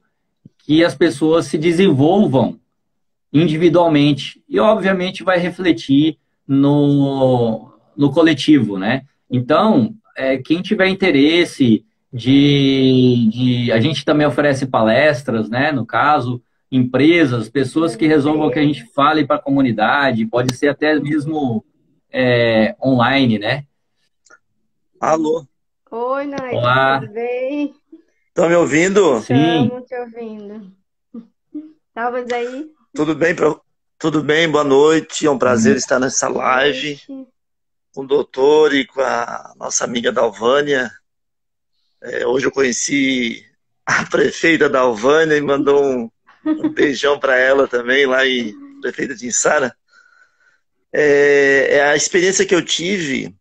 que as pessoas se desenvolvam individualmente e, obviamente, vai refletir no coletivo, né? Então, quem tiver interesse a gente também oferece palestras, né? No caso, empresas, pessoas Nas que resolvam que a gente empresas. fale para a comunidade, pode ser até mesmo online, né? Alô, Oi, Naiglon, tudo Olá, bem? estão me ouvindo? sim, Estamos te ouvindo. Estavas aí? Tudo bem? Tudo bem? Boa noite. É um prazer estar nessa Boa live noite. com o doutor e com a nossa amiga Dalvânia. Hoje eu conheci a prefeita Dalvânia e mandou um beijão para ela também, lá em prefeita de Içara. A experiência que eu tive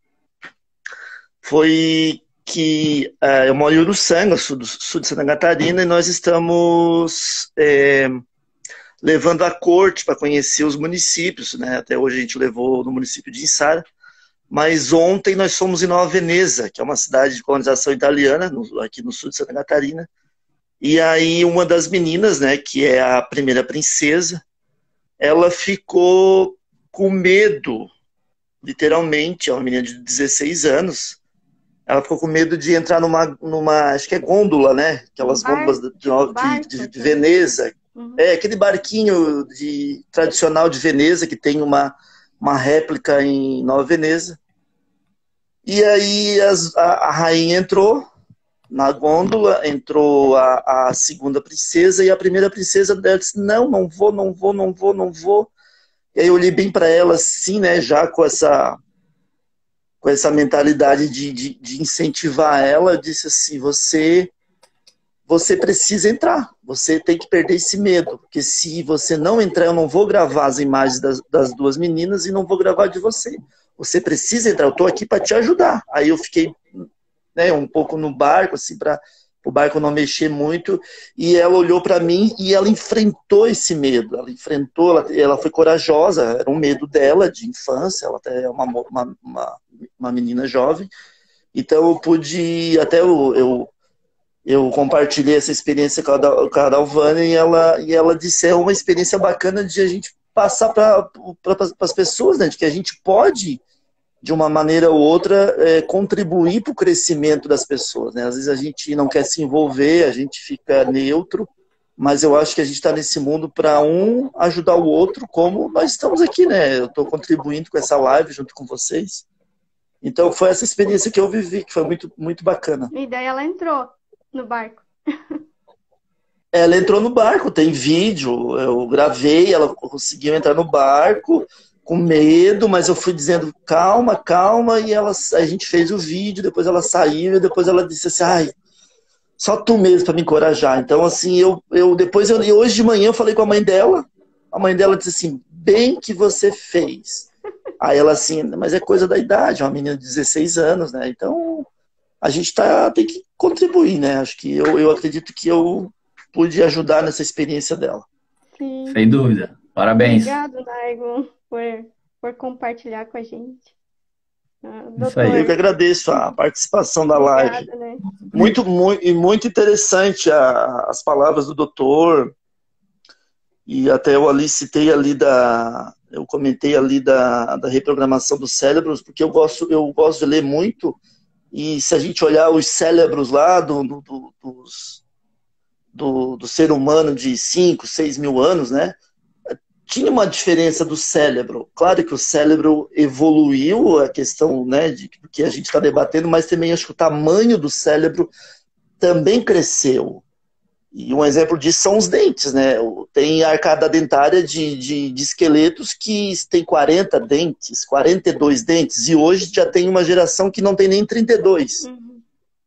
foi que eu moro em Uruçanga, sul de Santa Catarina, e nós estamos levando a corte para conhecer os municípios, né? Até hoje a gente levou no município de Içara, mas ontem nós fomos em Nova Veneza, que é uma cidade de colonização italiana, aqui no sul de Santa Catarina, e aí uma das meninas, né, que é a primeira princesa, ela ficou com medo, literalmente, é uma menina de 16 anos, ela ficou com medo de entrar numa acho que é gôndola, né, Um aquelas bar, gôndolas tipo um barco, de aquele. Veneza, Uhum. aquele barquinho tradicional de Veneza, que tem uma réplica em Nova Veneza. E aí a rainha entrou na gôndola, entrou a segunda princesa, e a primeira princesa dela disse, não, não vou, não vou, não vou, não vou. E aí eu olhei bem para ela assim, né, já com essa mentalidade de incentivar ela, eu disse assim, você precisa entrar, você tem que perder esse medo, porque se você não entrar, eu não vou gravar as imagens das duas meninas e não vou gravar de você. Você precisa entrar, eu estou aqui para te ajudar. Aí eu fiquei, né, um pouco no barco, assim, para o barco não mexer muito, e ela olhou para mim e ela enfrentou esse medo, ela foi corajosa, era um medo dela, de infância, ela até é uma menina jovem, então eu pude, até eu compartilhei essa experiência com a Dalvânia e ela disse é uma experiência bacana de a gente passar para as pessoas, né, de que a gente pode, de uma maneira ou outra, contribuir para o crescimento das pessoas. Né? Às vezes a gente não quer se envolver, a gente fica neutro, mas eu acho que a gente está nesse mundo para um ajudar o outro, como nós estamos aqui, né? Eu estou contribuindo com essa live junto com vocês. Então foi essa experiência que eu vivi, que foi muito, muito bacana. E daí ela entrou no barco. Ela entrou no barco, tem vídeo, eu gravei, ela conseguiu entrar no barco com medo, mas eu fui dizendo calma, calma, e a gente fez o vídeo, depois ela saiu, e depois ela disse assim, ai, só tu mesmo para me encorajar. Então, assim, e hoje de manhã eu falei com a mãe dela disse assim, bem que você fez. Aí ela assim, mas é coisa da idade, é uma menina de 16 anos, né? Então, a gente tem que contribuir, né? Acho que eu acredito que eu pude ajudar nessa experiência dela. Sim. Sem dúvida. Parabéns. Obrigado, Naigon, por compartilhar com a gente. Isso aí. Eu que agradeço a participação da live. Obrigada, né? Muito interessante as palavras do doutor. E até eu ali citei ali eu comentei ali da reprogramação dos cérebros, porque eu gosto de ler muito, e se a gente olhar os cérebros lá do ser humano de 5, 6 mil anos, né? Tinha uma diferença do cérebro. Claro que o cérebro evoluiu, a questão, né, de que a gente está debatendo, mas também acho que o tamanho do cérebro também cresceu. E um exemplo disso são os dentes, né? Tem a arcada dentária de esqueletos que tem 40 dentes, 42 dentes, e hoje já tem uma geração que não tem nem 32.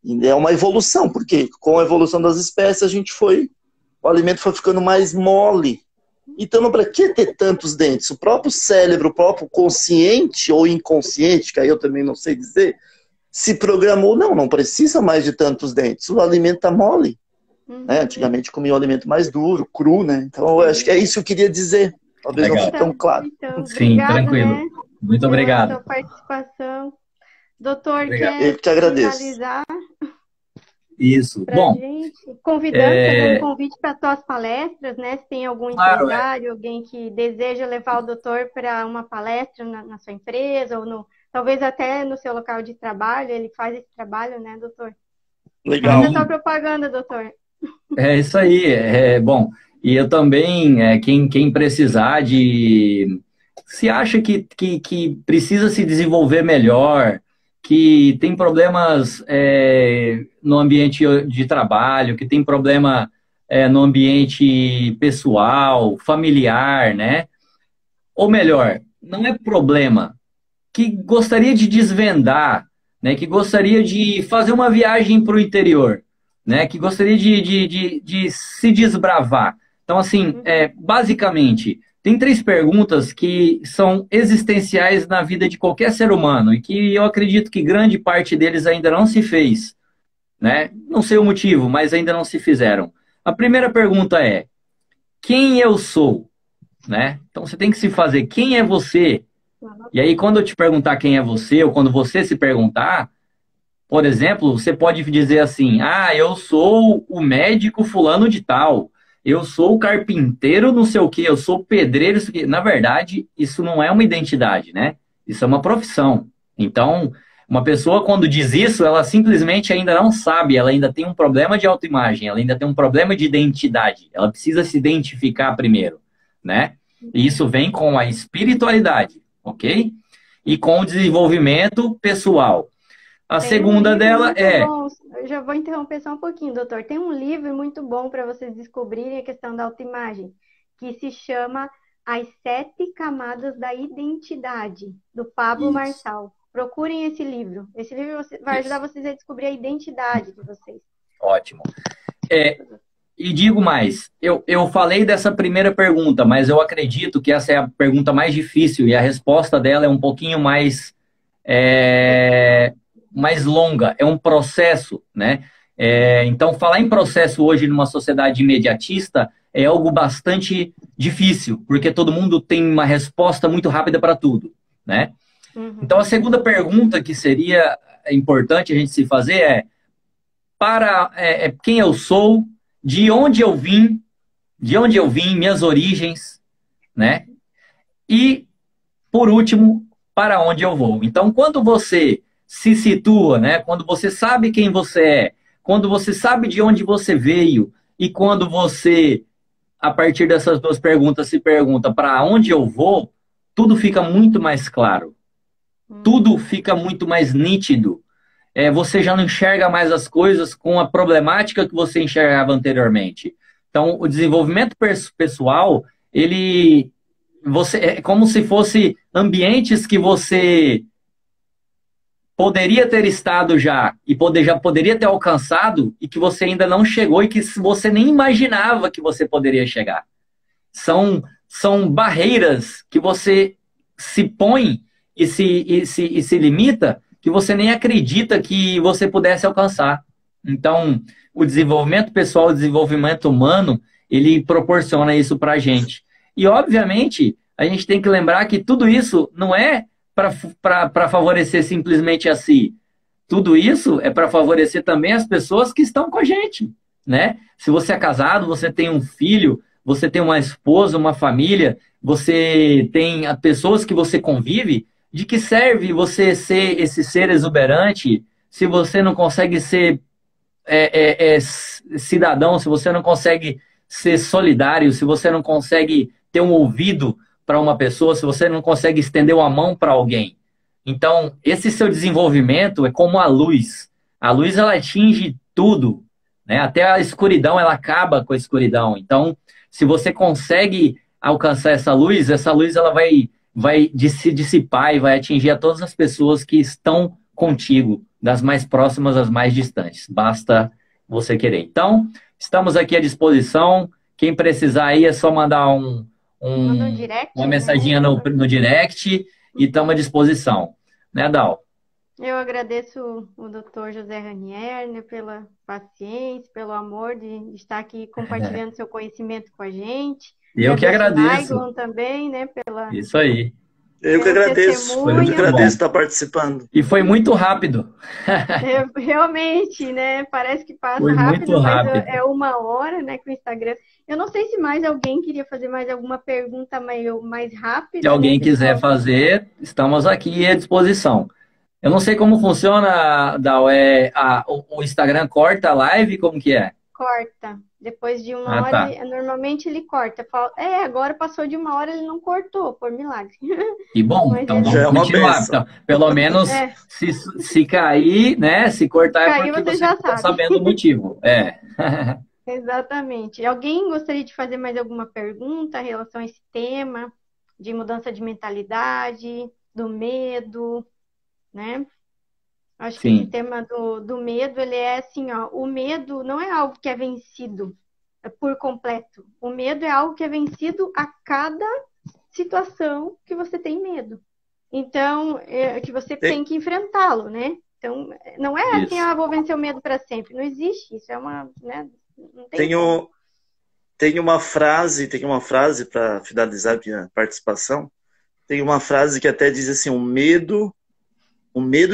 E é uma evolução, porque com a evolução das espécies o alimento foi ficando mais mole. Então, para que ter tantos dentes? O próprio cérebro, o próprio consciente ou inconsciente, que aí eu também não sei dizer, se programou, não precisa mais de tantos dentes, o alimento está mole. Né? Antigamente comia um alimento mais duro, cru, né? Então eu acho que é isso que eu queria dizer. Talvez não fique tão claro. Então, sim, obrigado, tranquilo. Né, muito obrigado. pela sua participação. Doutor, Obrigado. Eu que te agradeço. Finalizar Isso. pra Bom, gente? Convidando, fazendo um convite para tuas palestras, né? Se tem algum empresário, alguém que deseja levar o doutor para uma palestra na sua empresa, ou talvez até no seu local de trabalho, ele faz esse trabalho, né, doutor? Legal. Faz a sua propaganda, doutor. É isso aí. Bom, e eu também, quem precisar se acha que precisa se desenvolver melhor, que tem problemas no ambiente de trabalho, que tem problema no ambiente pessoal, familiar, né? Ou melhor, não é problema, que gostaria de desvendar, né? Que gostaria de fazer uma viagem para o interior, né? Que gostaria de se desbravar. Então, assim, basicamente, tem 3 perguntas que são existenciais na vida de qualquer ser humano e que eu acredito que grande parte deles ainda não se fez, né? Não sei o motivo, mas ainda não se fizeram. A primeira pergunta é: quem eu sou? Né? Então, você tem que se fazer quem é você. E aí, quando eu te perguntar quem é você, ou quando você se perguntar, por exemplo, você pode dizer assim, eu sou o médico fulano de tal, eu sou o carpinteiro não sei o quê, eu sou o pedreiro, isso aqui. Na verdade, isso não é uma identidade, né? Isso é uma profissão. Então, uma pessoa quando diz isso, ela simplesmente ainda não sabe, ela ainda tem um problema de autoimagem, ela ainda tem um problema de identidade, ela precisa se identificar primeiro, né? E isso vem com a espiritualidade, ok? E com o desenvolvimento pessoal. A segunda dela bom. Eu já vou interromper só um pouquinho, doutor. Tem um livro muito bom para vocês descobrirem a questão da autoimagem, que se chama As 7 Camadas da Identidade, do Pablo Marçal. Procurem esse livro. Esse livro vai ajudar vocês a descobrir a identidade de vocês. Ótimo. E digo mais, eu falei dessa primeira pergunta, mas eu acredito que essa é a pergunta mais difícil e a resposta dela é um pouquinho mais longa, é um processo, né? Então, falar em processo hoje numa sociedade imediatista é algo bastante difícil, porque todo mundo tem uma resposta muito rápida para tudo, né? Então, a segunda pergunta que seria importante a gente se fazer quem eu sou, de onde eu vim, minhas origens, né? E, por último, para onde eu vou. Então, quando você se situa, né? Quando você sabe quem você é, quando você sabe de onde você veio e quando você, a partir dessas 2 perguntas, se pergunta para onde eu vou, tudo fica muito mais claro. Tudo fica muito mais nítido. Você já não enxerga mais as coisas com a problemática que você enxergava anteriormente. Então, o desenvolvimento pessoal, é como se fosse ambientes que você poderia ter estado já e já poderia ter alcançado e que você ainda não chegou e que você nem imaginava que você poderia chegar. São barreiras que você se põe e se limita que você nem acredita que você pudesse alcançar. Então, o desenvolvimento pessoal, o desenvolvimento humano, ele proporciona isso para a gente. E, obviamente, a gente tem que lembrar que tudo isso não é para favorecer simplesmente a si. Tudo isso é para favorecer também as pessoas que estão com a gente, né? Se você é casado, você tem um filho, você tem uma esposa, uma família, você tem pessoas que você convive, de que serve você ser esse ser exuberante se você não consegue ser cidadão, se você não consegue ser solidário, se você não consegue ter um ouvido para uma pessoa, se você não consegue estender uma mão para alguém. Então, esse seu desenvolvimento é como a luz. A luz, ela atinge tudo, né? Até a escuridão, ela acaba com a escuridão. Então, se você consegue alcançar essa luz ela vai se dissipar e vai atingir a todas as pessoas que estão contigo, das mais próximas às mais distantes. Basta você querer. Então, estamos aqui à disposição. Quem precisar aí é só mandar uma mensaginha no direct e estamos à disposição. Né, Dal? Eu agradeço o Dr. José Ranier, né, pela paciência, pelo amor de estar aqui compartilhando seu conhecimento com a gente. Eu que agradeço. O Daigon também, né, Isso aí. Eu que agradeço. Eu que agradeço estar participando. E foi muito rápido. Realmente, né? Parece que passa rápido, mas é 1 hora, né, com o Instagram. Eu não sei se mais alguém queria fazer mais alguma pergunta mais rápida. Se alguém quiser fazer, estamos aqui à disposição. Eu não sei como funciona, Dal. O Instagram corta a live? Como que é? Corta. Depois de 1 hora, tá. Normalmente ele corta. Agora passou de 1 hora, ele não cortou, por milagre. E bom, mas então vamos continuar. Então, pelo menos, se cair, né? Se cortar é porque você já está sabendo o motivo. Exatamente. Alguém gostaria de fazer mais alguma pergunta em relação a esse tema de mudança de mentalidade, do medo, né? Acho que esse tema do medo, ele é assim, ó, o medo não é algo que é vencido por completo. O medo é algo que é vencido a cada situação que você tem medo. Então, que você tem que enfrentá-lo, né? Então, não é assim, vou vencer o medo para sempre. Não existe isso, é uma, né? Não tem uma frase para finalizar a minha participação. Tem uma frase que até diz assim, o medo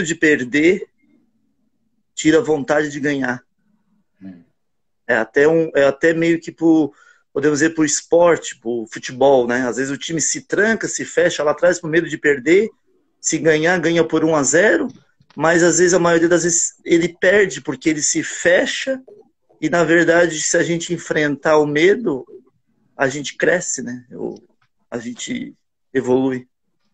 de perder tira a vontade de ganhar. É até meio que podemos dizer, por esporte, por futebol, né? Às vezes o time se tranca, se fecha lá atrás por medo de perder. Se ganhar, ganha por 1-0. Mas às vezes, a maioria das vezes, ele perde porque ele se fecha. E na verdade, se a gente enfrentar o medo, a gente cresce, né? A gente evolui.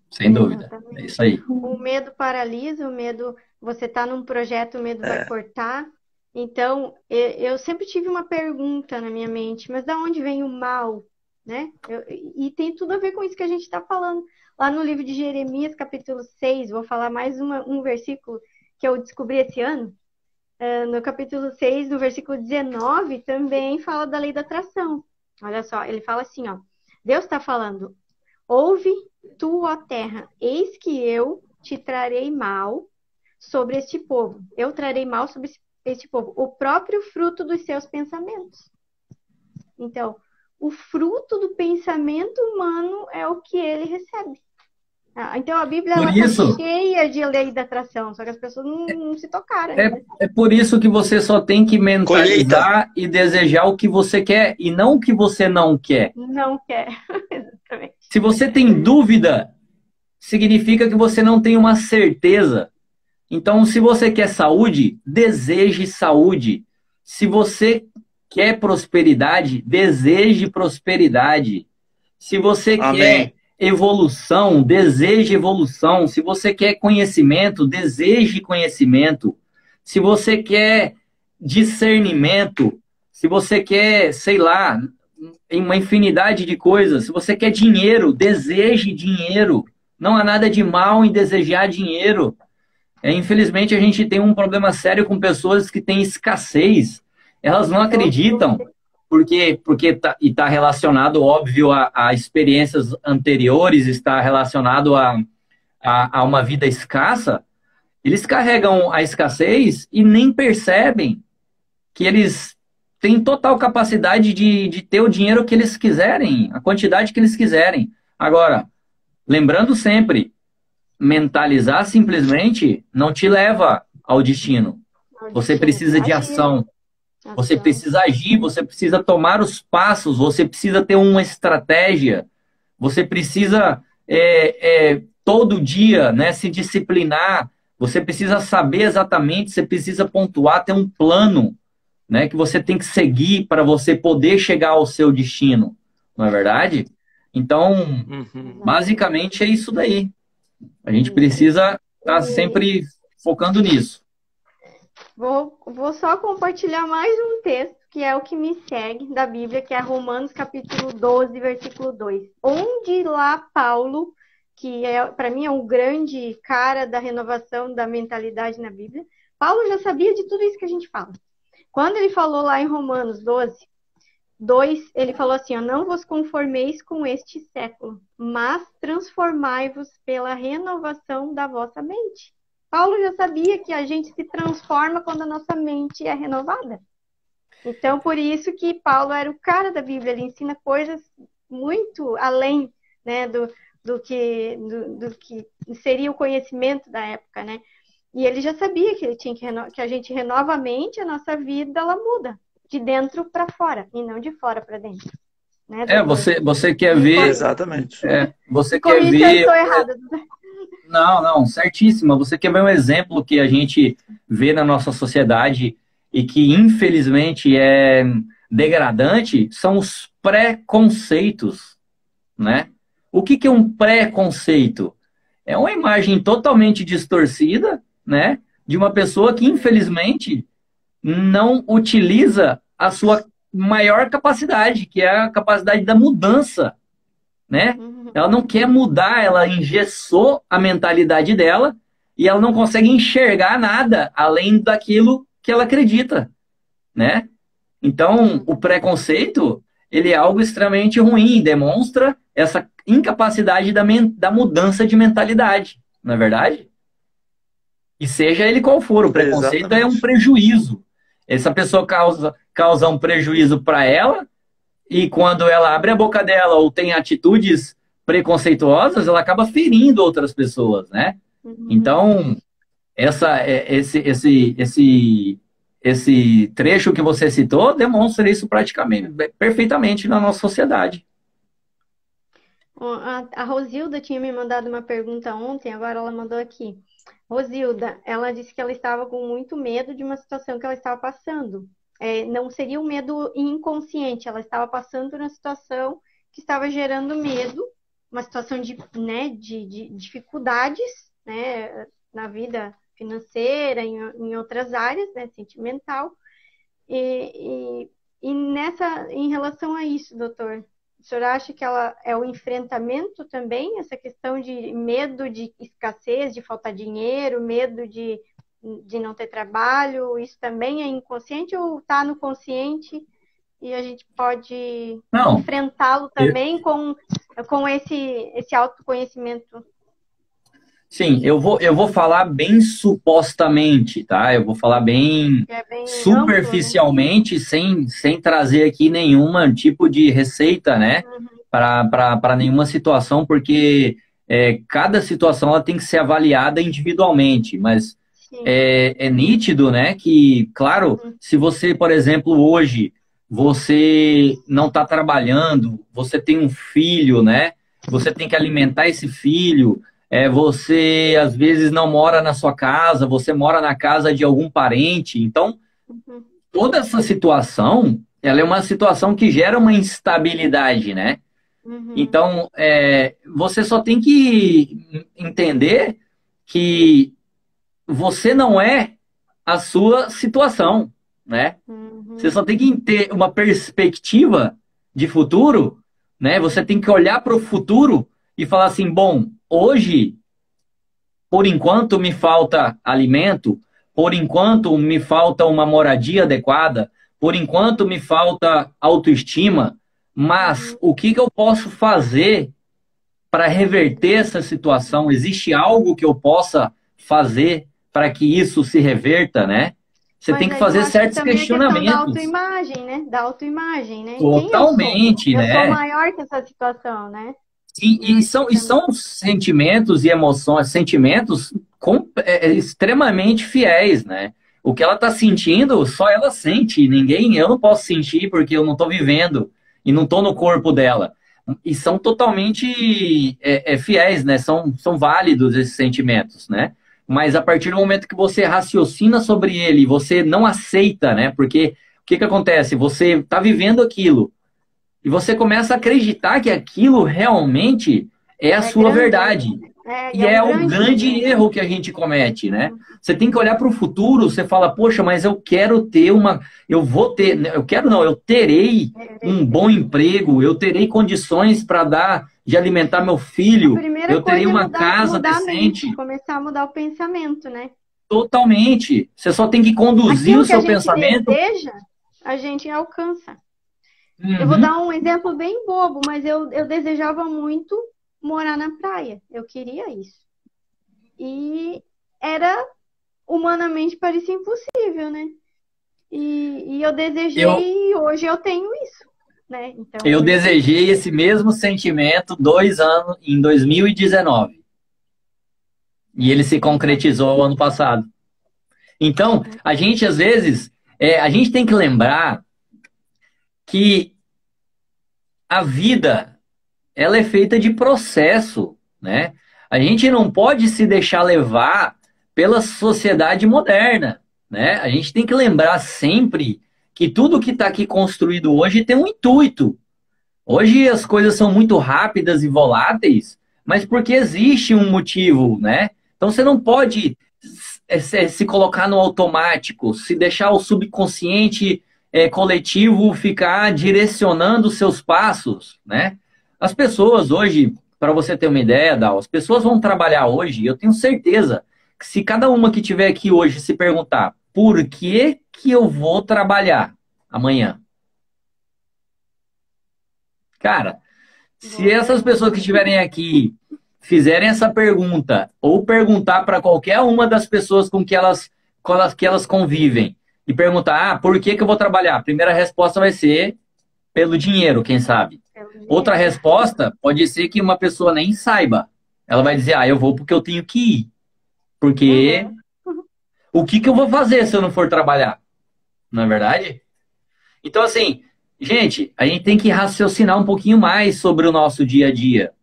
Sem dúvida. É isso aí. O medo paralisa, o medo... Você está num projeto, o medo vai cortar. Então, eu sempre tive uma pergunta na minha mente, mas da onde vem o mal? Né? E tem tudo a ver com isso que a gente está falando. Lá no livro de Jeremias, capítulo 6, vou falar mais um versículo que eu descobri esse ano. No capítulo 6, no versículo 19, também fala da lei da atração. Olha só, ele fala assim, ó. Deus está falando, ouve tu, ó terra, eis que eu te trarei mal sobre este povo. Eu trarei mal sobre este povo. O próprio fruto dos seus pensamentos. Então, o fruto do pensamento humano é o que ele recebe. Então, a Bíblia está cheia de lei da atração, só que as pessoas não se tocaram. Né? É por isso que você só tem que mentalizar e desejar o que você quer e não o que você não quer. Não quer, exatamente. Se você tem dúvida, significa que você não tem uma certeza. Então, se você quer saúde, deseje saúde. Se você quer prosperidade, deseje prosperidade. Se você quer evolução, deseje evolução. Se você quer conhecimento, deseje conhecimento. Se você quer discernimento, se você quer, sei lá, uma infinidade de coisas. Se você quer dinheiro, deseje dinheiro. Não há nada de mal em desejar dinheiro. Infelizmente, a gente tem um problema sério com pessoas que têm escassez. Elas não acreditam, porque está relacionado, óbvio, a experiências anteriores, está relacionado a uma vida escassa. Eles carregam a escassez e nem percebem que eles têm total capacidade de ter o dinheiro que eles quiserem, a quantidade que eles quiserem. Agora, lembrando sempre, mentalizar simplesmente não te leva ao destino. Você precisa de ação. Você precisa agir, você precisa tomar os passos, você precisa ter uma estratégia, você precisa todo dia, né, se disciplinar, você precisa saber exatamente, você precisa pontuar, ter um plano, né, que você tem que seguir para você poder chegar ao seu destino, não é verdade? Então, basicamente é isso daí. A gente precisa estar sempre focando nisso. Vou só compartilhar mais um texto, que é o que me segue da Bíblia, que é Romanos capítulo 12, versículo 2. Onde lá Paulo, que para mim é um grande cara da renovação da mentalidade na Bíblia, Paulo já sabia de tudo isso que a gente fala. Quando ele falou lá em Romanos 12, 2, ele falou assim, ó, não vos conformeis com este século, mas transformai-vos pela renovação da vossa mente. Paulo já sabia que a gente se transforma quando a nossa mente é renovada. Então, por isso que Paulo era o cara da Bíblia. Ele ensina coisas muito além, né, do que seria o conhecimento da época, né? E ele já sabia que, que a gente renova a mente, a nossa vida ela muda de dentro para fora e não de fora para dentro. Né, você quer ver... Exatamente. Você quer ver... Eu estou errada. Não, certíssima. Você quer ver um exemplo que a gente vê na nossa sociedade e que, infelizmente, é degradante? São os preconceitos, né? O que é um preconceito? É uma imagem totalmente distorcida, né? De uma pessoa que, infelizmente, não utiliza a sua maior capacidade, que é a capacidade da mudança, né? Ela não quer mudar, ela engessou a mentalidade dela e ela não consegue enxergar nada além daquilo que ela acredita, né? Então, o preconceito, ele é algo extremamente ruim, demonstra essa incapacidade da mudança de mentalidade, não é verdade? E seja ele qual for, o preconceito é um prejuízo. Essa pessoa causa um prejuízo para ela e quando ela abre a boca dela ou tem atitudes preconceituosas, ela acaba ferindo outras pessoas, né? Então, esse trecho que você citou demonstra isso praticamente, perfeitamente na nossa sociedade. A Rosilda tinha me mandado uma pergunta ontem, agora ela mandou aqui. Rosilda, ela disse que ela estava com muito medo de uma situação que ela estava passando. Não seria um medo inconsciente, ela estava passando por uma situação que estava gerando medo, uma situação de dificuldades, né, na vida financeira, em outras áreas, né, sentimental. E em relação a isso, doutor, o senhor acha que ela é o enfrentamento também, essa questão de medo de escassez, de faltar dinheiro, medo de não ter trabalho, isso também é inconsciente ou está no consciente e a gente pode enfrentá-lo também com esse autoconhecimento? Sim, eu vou falar bem supostamente, tá? Eu vou falar bem superficialmente, amplo, né? sem trazer aqui nenhum tipo de receita, né? Para nenhuma situação, porque cada situação ela tem que ser avaliada individualmente, mas é nítido, né? Que, claro, se você, por exemplo, hoje, você não está trabalhando, você tem um filho, né? Você tem que alimentar esse filho, você às vezes não mora na sua casa, você mora na casa de algum parente. Então, toda essa situação, ela é uma situação que gera uma instabilidade, né? Então, você só tem que entender que você não é a sua situação, né? Você só tem que ter uma perspectiva de futuro, né? Você tem que olhar para o futuro e falar assim, bom, hoje por enquanto me falta alimento, por enquanto me falta uma moradia adequada, por enquanto me falta autoestima, mas o que que eu posso fazer para reverter essa situação? Existe algo que eu possa fazer para que isso se reverta, né? Você Mas tem que aí eu fazer acho que certos também é questão da questionamentos. autoimagem, né? Da autoimagem, né? Quem eu sou? Totalmente, Eu sou né? maior que essa situação, né? Eu E acho que são, e também. são sentimentos e emoções, sentimentos extremamente fiéis, né? O que ela está sentindo, só ela sente. Ninguém, eu não posso sentir porque eu não estou vivendo e não estou no corpo dela. E são totalmente fiéis, né? São válidos esses sentimentos, né? Mas a partir do momento que você raciocina sobre ele, você não aceita, né? Porque o que que acontece? Você está vivendo aquilo. E você começa a acreditar que aquilo realmente é a É sua grande, né? verdade. E E é um é o grande grande problema. erro que a gente comete, né? Você tem que olhar para o futuro, você fala, poxa, mas eu quero ter uma. Eu vou ter. Eu quero não, eu terei um bom emprego, eu terei condições para dar, de alimentar meu A filho, primeira eu terei coisa é uma mudar, casa mudar a mente, decente. começar a mudar o pensamento, né? Totalmente. Você só tem que conduzir o Aquilo que a seu gente pensamento. deseja, a gente alcança. Eu vou Uhum. dar um exemplo bem bobo, mas eu desejava muito morar na praia. Eu queria isso. E era, humanamente, parecia impossível, né? E eu Eu, desejei e hoje eu tenho isso, né? Então, eu hoje desejei esse mesmo sentimento 2 anos, em 2019. E ele se então, concretizou ano passado. Então, a gente, às vezes, a gente tem que lembrar que a vida, ela é feita de processo, né? A gente não pode se deixar levar pela sociedade moderna, né? A gente tem que lembrar sempre que tudo que está aqui construído hoje tem um intuito. Hoje as coisas são muito rápidas e voláteis, mas porque existe um motivo, né? Então você não pode se colocar no automático, se deixar o subconsciente coletivo ficar direcionando os seus passos, né? As pessoas hoje, para você ter uma ideia, Dal, as pessoas vão trabalhar hoje, eu tenho certeza que se cada uma que tiver aqui hoje se perguntar por que eu vou trabalhar amanhã? Cara, se boa essas pessoas que pergunta. estiverem aqui fizerem essa pergunta, ou perguntar para qualquer uma das pessoas com que elas convivem, e perguntar, por que eu vou trabalhar? A primeira resposta vai ser pelo dinheiro, quem sabe. Pelo Outra dinheiro. resposta pode ser que uma pessoa nem saiba. Ela vai dizer, eu vou porque eu tenho que ir. Porque Uhum. o que eu vou fazer se eu não for trabalhar? Não é verdade? Então, assim, gente, a gente tem que raciocinar um pouquinho mais sobre o nosso dia a dia.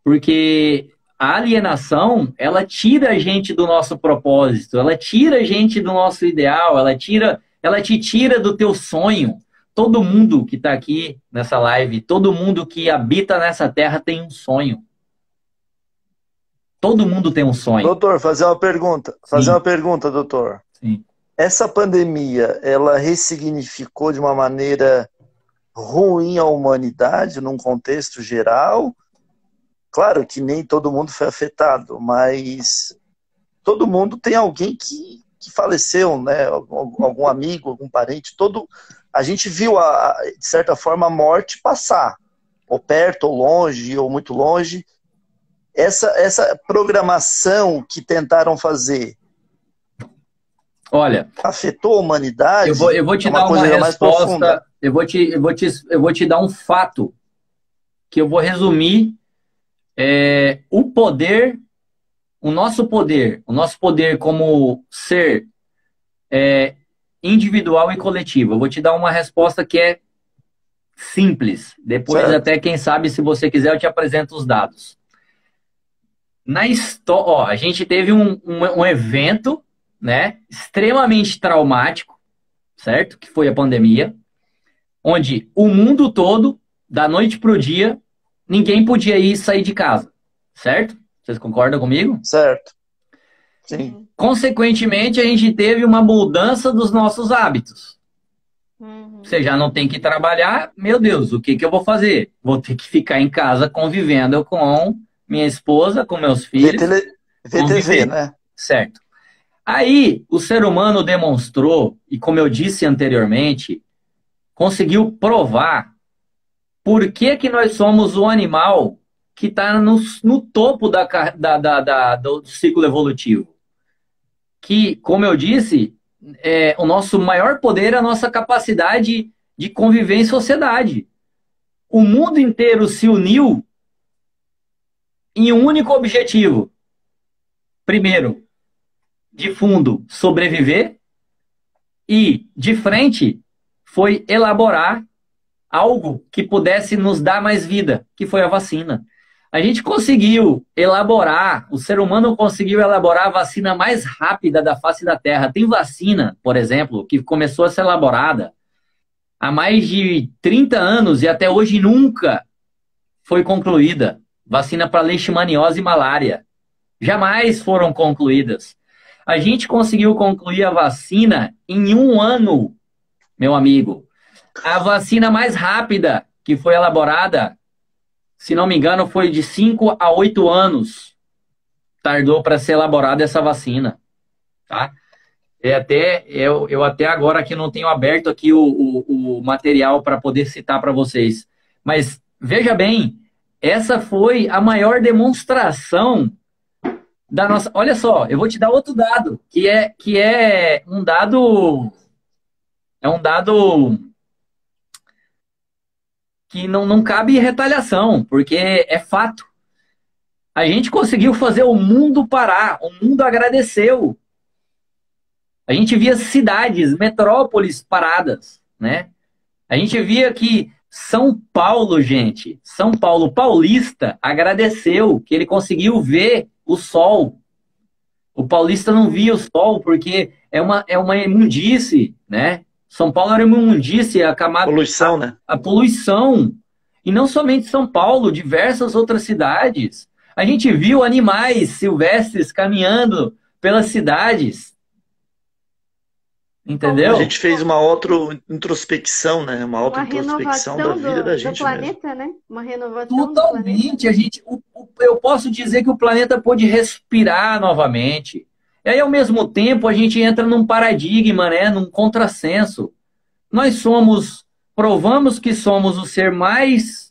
Porque a alienação, ela tira a gente do nosso propósito, ela tira a gente do nosso ideal, ela te tira do teu sonho. Todo mundo que está aqui nessa live, todo mundo que habita nessa terra tem um sonho. Todo mundo tem um sonho. Doutor, fazer uma pergunta. Fazer Sim, uma pergunta, doutor. sim. Essa pandemia, ela ressignificou de uma maneira ruim a humanidade num contexto geral? Claro que nem todo mundo foi afetado, mas todo mundo tem alguém que faleceu, né? Algum amigo, algum parente. A gente viu, de certa forma, a morte passar, ou perto, ou longe, ou muito longe. Essa programação que tentaram fazer Olha, afetou a eu vou, humanidade? eu vou É te uma dar uma coisa já mais profunda. resposta, eu vou te dar um fato que eu vou resumir o poder, o nosso poder como ser individual e coletivo. Eu vou te dar uma resposta que é simples. Depois, Certo? até quem sabe, se você quiser, eu te apresento os dados. Na história, a gente teve um evento, né, extremamente traumático, certo? Que foi a pandemia, onde o mundo todo, da noite para o dia, ninguém podia ir sair de casa, certo? Vocês concordam comigo? Certo. Sim. Sim. Consequentemente, a gente teve uma mudança dos nossos hábitos. Uhum. Você já não tem que trabalhar, meu Deus, o que eu vou fazer? Vou ter que ficar em casa convivendo com minha esposa, com meus Ver, filhos, VTV, né? Certo. Aí, o ser humano demonstrou, e como eu disse anteriormente, conseguiu provar por que que nós somos o animal que está no topo do ciclo evolutivo. Que, como eu disse, o nosso maior poder é a nossa capacidade de conviver em sociedade. O mundo inteiro se uniu em um único objetivo. Primeiro, de fundo, sobreviver, e de frente foi elaborar algo que pudesse nos dar mais vida, que foi a vacina. A gente conseguiu elaborar, o ser humano conseguiu elaborar a vacina mais rápida da face da Terra. Tem vacina, por exemplo, que começou a ser elaborada há mais de 30 anos e até hoje nunca foi concluída. Vacina para leishmaniose e malária. Jamais foram concluídas. A gente conseguiu concluir a vacina em 1 ano, meu amigo. A vacina mais rápida que foi elaborada, se não me engano, foi de 5 a 8 anos. Tardou para ser elaborada essa vacina. Tá? Eu até agora aqui não tenho aberto aqui o material para poder citar para vocês. Mas veja bem, essa foi a maior demonstração da nossa. Olha só, eu vou te dar outro dado, que é um dado. É um dado que não cabe retaliação, porque é fato. A gente conseguiu fazer o mundo parar, o mundo agradeceu. A gente via cidades, metrópoles paradas, né? A gente via que São Paulo, gente, São Paulo paulista agradeceu que ele conseguiu ver o sol. O paulista não via o sol porque é uma imundície, né? São Paulo era uma imundície, a camada... Poluição, né? A poluição. E não somente São Paulo, diversas outras cidades. A gente viu animais silvestres caminhando pelas cidades. Entendeu? A gente fez uma outra introspecção, né? Uma auto-introspecção da vida da gente do planeta, mesmo. Né? Uma renovação Totalmente. Eu posso dizer que o planeta pôde respirar novamente. E aí, ao mesmo tempo, a gente entra num paradigma, né? Num contrassenso. Nós provamos que somos o ser mais...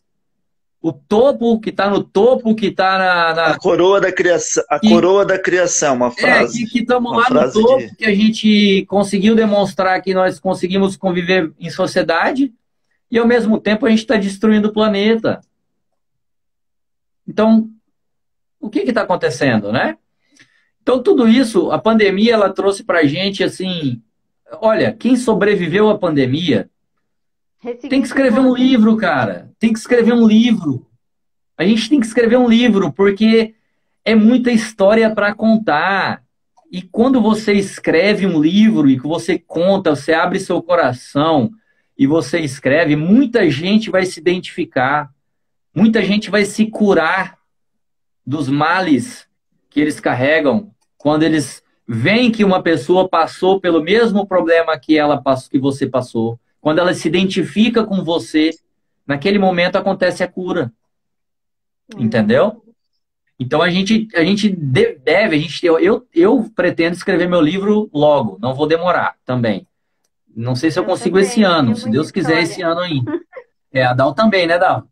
O topo, que está no topo, que está A coroa da criação, coroa da criação, uma frase. Que estamos lá no topo, que a gente conseguiu demonstrar que nós conseguimos conviver em sociedade e, ao mesmo tempo, a gente está destruindo o planeta. Então, o que está acontecendo, né? Então, tudo isso, a pandemia, ela trouxe para a gente, assim... Olha, quem sobreviveu à pandemia tem que escrever um livro, cara. Tem que escrever um livro. A gente tem que escrever um livro, porque é muita história para contar. E quando você escreve um livro e que você conta, você abre seu coração e você escreve, muita gente vai se identificar. Muita gente vai se curar dos males que eles carregam quando eles veem que uma pessoa passou pelo mesmo problema que que você passou. Quando ela se identifica com você, naquele momento acontece a cura. Entendeu? Então eu pretendo escrever meu livro logo, não vou demorar também. Não sei se eu consigo esse ano, se Deus quiser esse ano ainda. A Dal também, né, Dal?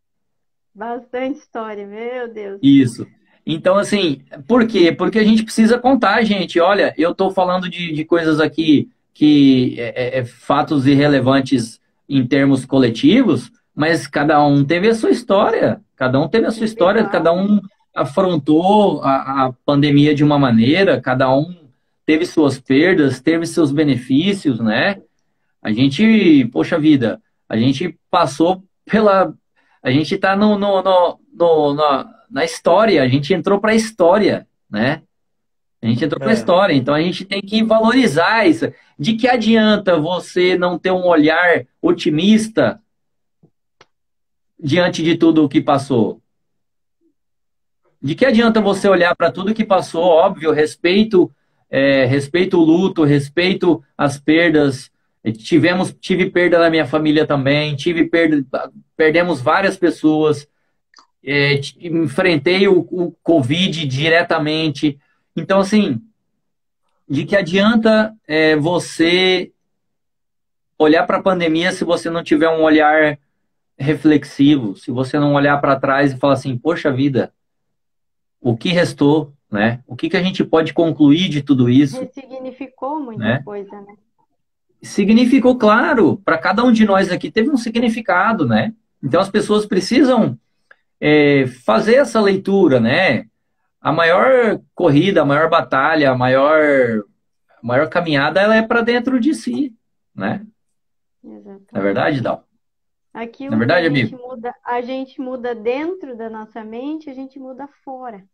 Bastante história, meu Deus. Isso. Então, assim, por quê? Porque a gente precisa contar, gente. Olha, eu estou falando de coisas aqui que fatos irrelevantes em termos coletivos, mas cada um teve a sua história. Cada um teve a sua história, cada um afrontou a pandemia de uma maneira, cada um teve suas perdas, teve seus benefícios, né? A gente, poxa vida, a gente passou pela... A gente está na história, a gente entrou para a história, né? A gente entrou para a história, então a gente tem que valorizar isso. De que adianta você não ter um olhar otimista diante de tudo o que passou? De que adianta você olhar para tudo que passou? Óbvio, respeito o luto, respeito as perdas. Tive perda na minha família também, perdemos várias pessoas. Enfrentei o Covid diretamente. Então, assim, de que adianta você olhar para a pandemia se você não tiver um olhar reflexivo, se você não olhar para trás e falar assim, poxa vida, o que restou, né? O que que a gente pode concluir de tudo isso, Ressignificou muita né? coisa, né? Significou, claro, para cada um de nós aqui teve um significado, né? Então as pessoas precisam fazer essa leitura, né? A maior corrida, a maior batalha, a maior caminhada, ela é para dentro de si, né? Exatamente. Não é verdade, Dal? Não é Aquilo que verdade, amigo? a gente muda dentro da nossa mente, a gente muda fora.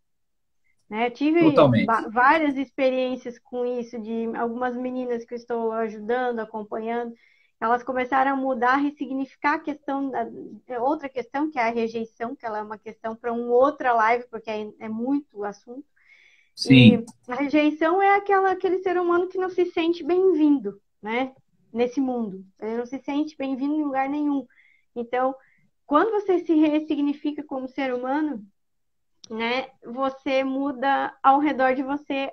Né? Eu tive Totalmente. várias experiências com isso, de algumas meninas que eu estou ajudando, acompanhando, elas começaram a mudar, a ressignificar a questão, outra questão, que é a rejeição, que ela é uma questão para uma outra live, porque é muito assunto. Sim. E a rejeição é aquele ser humano que não se sente bem-vindo, né? Nesse mundo. Ele não se sente bem-vindo em lugar nenhum. Então, quando você se ressignifica como ser humano, né, você muda ao redor de você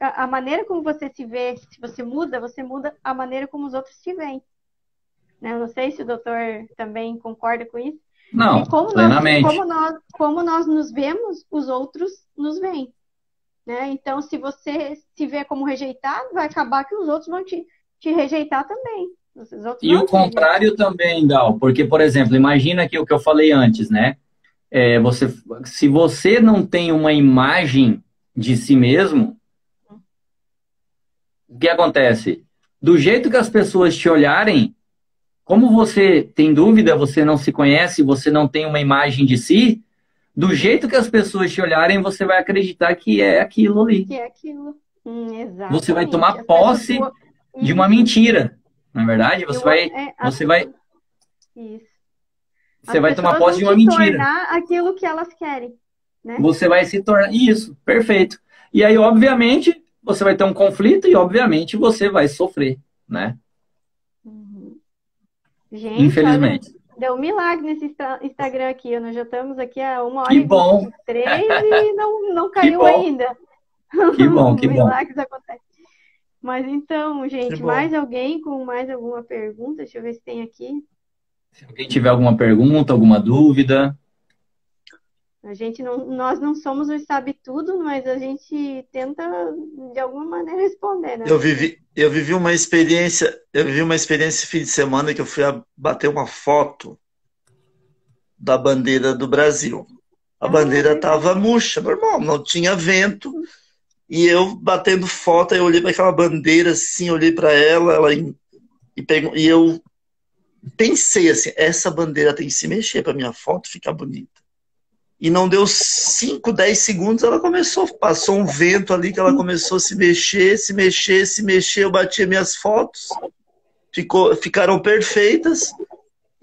a maneira como você se vê. Se você muda a maneira como os outros te veem. Né? Eu não sei se o doutor também concorda com isso. Não, E plenamente. como nós nos vemos, os outros nos veem. Né? Então, se você se vê como rejeitado, vai acabar que os outros vão te rejeitar também. E o contrário também, Dal, porque, por exemplo, imagina que o que eu falei antes, né? Se você não tem uma imagem de si mesmo, o que acontece? Do jeito que as pessoas te olharem, como você tem dúvida, você não se conhece, você não tem uma imagem de si, do jeito que as pessoas te olharem, você vai acreditar que é aquilo ali. Que é aquilo. Exatamente. Você vai tomar posse de uma mentira, não é verdade? Você vai tomar posse de uma mentira. Tornar aquilo que elas querem, né? Você vai se tornar isso, perfeito. E aí, obviamente, você vai ter um conflito e, obviamente, você vai sofrer, né? Gente, infelizmente. Olha, deu um milagre nesse Instagram aqui. Nós já estamos aqui há 1h23 e não caiu ainda. Que bom, que bom. Milagres acontecem. Mas então, gente, mais alguém com mais alguma pergunta? Deixa eu ver se tem aqui. Se alguém tiver alguma pergunta, alguma dúvida. Nós não somos o sabe tudo, mas a gente tenta de alguma maneira responder, né? Eu vivi uma experiência esse fim de semana que eu fui bater uma foto da bandeira do Brasil. A bandeira estava murcha, normal, não tinha vento. E eu batendo foto, eu olhei para aquela bandeira assim, olhei para ela e eu pensei assim, essa bandeira tem que se mexer para minha foto ficar bonita. E não deu 5, 10 segundos, ela passou um vento ali que ela começou a se mexer, eu bati minhas fotos, ficaram perfeitas,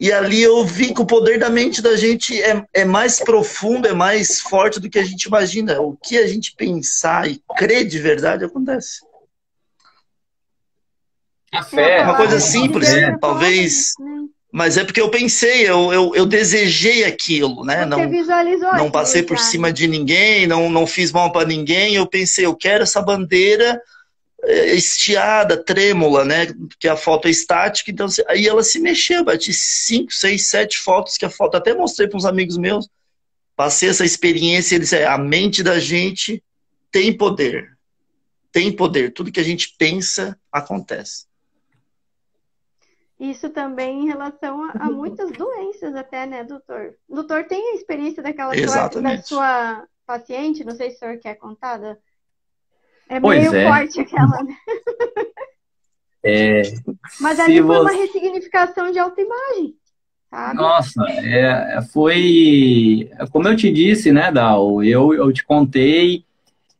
e ali eu vi que o poder da mente da gente é mais profundo, é mais forte do que a gente imagina. O que a gente pensar e crer de verdade acontece. A fé. É uma coisa simples, talvez... Mas é porque eu pensei, eu desejei aquilo, né? Não passei por cima de ninguém, não fiz mal para ninguém. Eu pensei, eu quero essa bandeira estiada, trêmula, né? Porque a foto é estática. Então, aí ela se mexeu, bati 5, 6, 7 fotos, que a foto até mostrei para uns amigos meus. Passei essa experiência, eles a mente da gente tem poder. Tem poder. Tudo que a gente pensa acontece. Isso também em relação a muitas doenças até, né, doutor? O doutor tem a experiência da sua paciente? Não sei se o senhor quer contar. É meio forte aquela, né? Mas ali foi uma ressignificação de autoimagem, sabe? Nossa, foi... Como eu te disse, né, Dal? Eu te contei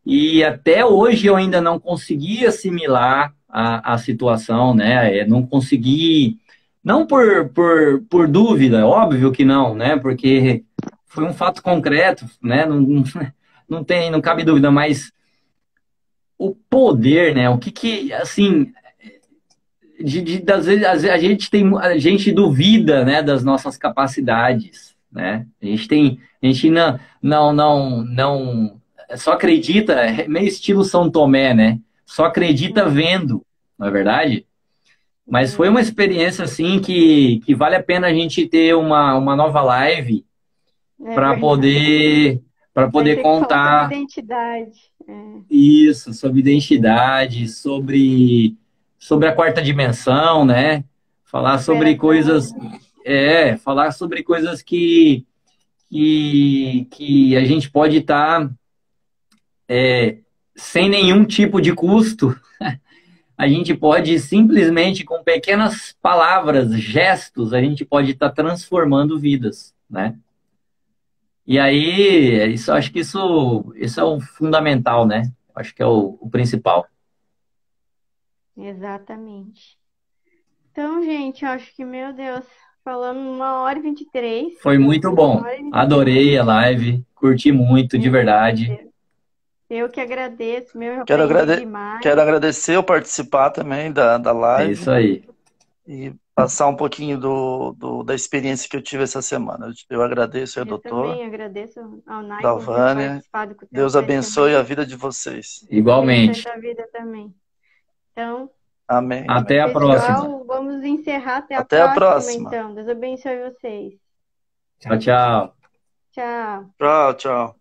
e até hoje eu ainda não consegui assimilar a situação, né? Não consegui, não por dúvida, óbvio que não, né? Porque foi um fato concreto, né? Não cabe dúvida, mas o poder, né? O que assim, às vezes a gente duvida, né? Das nossas capacidades, né? A gente não só acredita, é meio estilo São Tomé, né? Só acredita vendo, não é verdade? Mas foi uma experiência assim que vale a pena a gente ter uma nova live É para verdade. Vai poder ter que falar sobre contar identidade. É, isso, sobre identidade, sobre a quarta dimensão, né? Falar sobre superação. coisas, falar sobre coisas que a gente pode estar sem nenhum tipo de custo. A gente pode simplesmente, com pequenas palavras, gestos, a gente pode estar transformando vidas, né? E aí, acho que isso é o fundamental, né? Acho que é o principal. Exatamente. Então, gente, eu acho que, meu Deus, falamos 1h23. Foi muito bom. 1h23. Adorei a live, curti muito, de Meu verdade. Deus. Eu que agradeço, meu, eu Quero, aprendi demais. quero agradecer eu participar também da É live isso aí. e passar um pouquinho da experiência que eu tive essa semana. Eu agradeço ao Eu doutor também agradeço ao Naikon por ter Dalvânia. participado com o teu Deus pai abençoe também. a vida de vocês. Deus abençoe a Igualmente. tua vida também. Então, Amém, Até amém. a próxima. pessoal, vamos encerrar até a Até a próxima, próxima. então. Deus abençoe vocês. Tchau, tchau. Tchau. Tchau, tchau.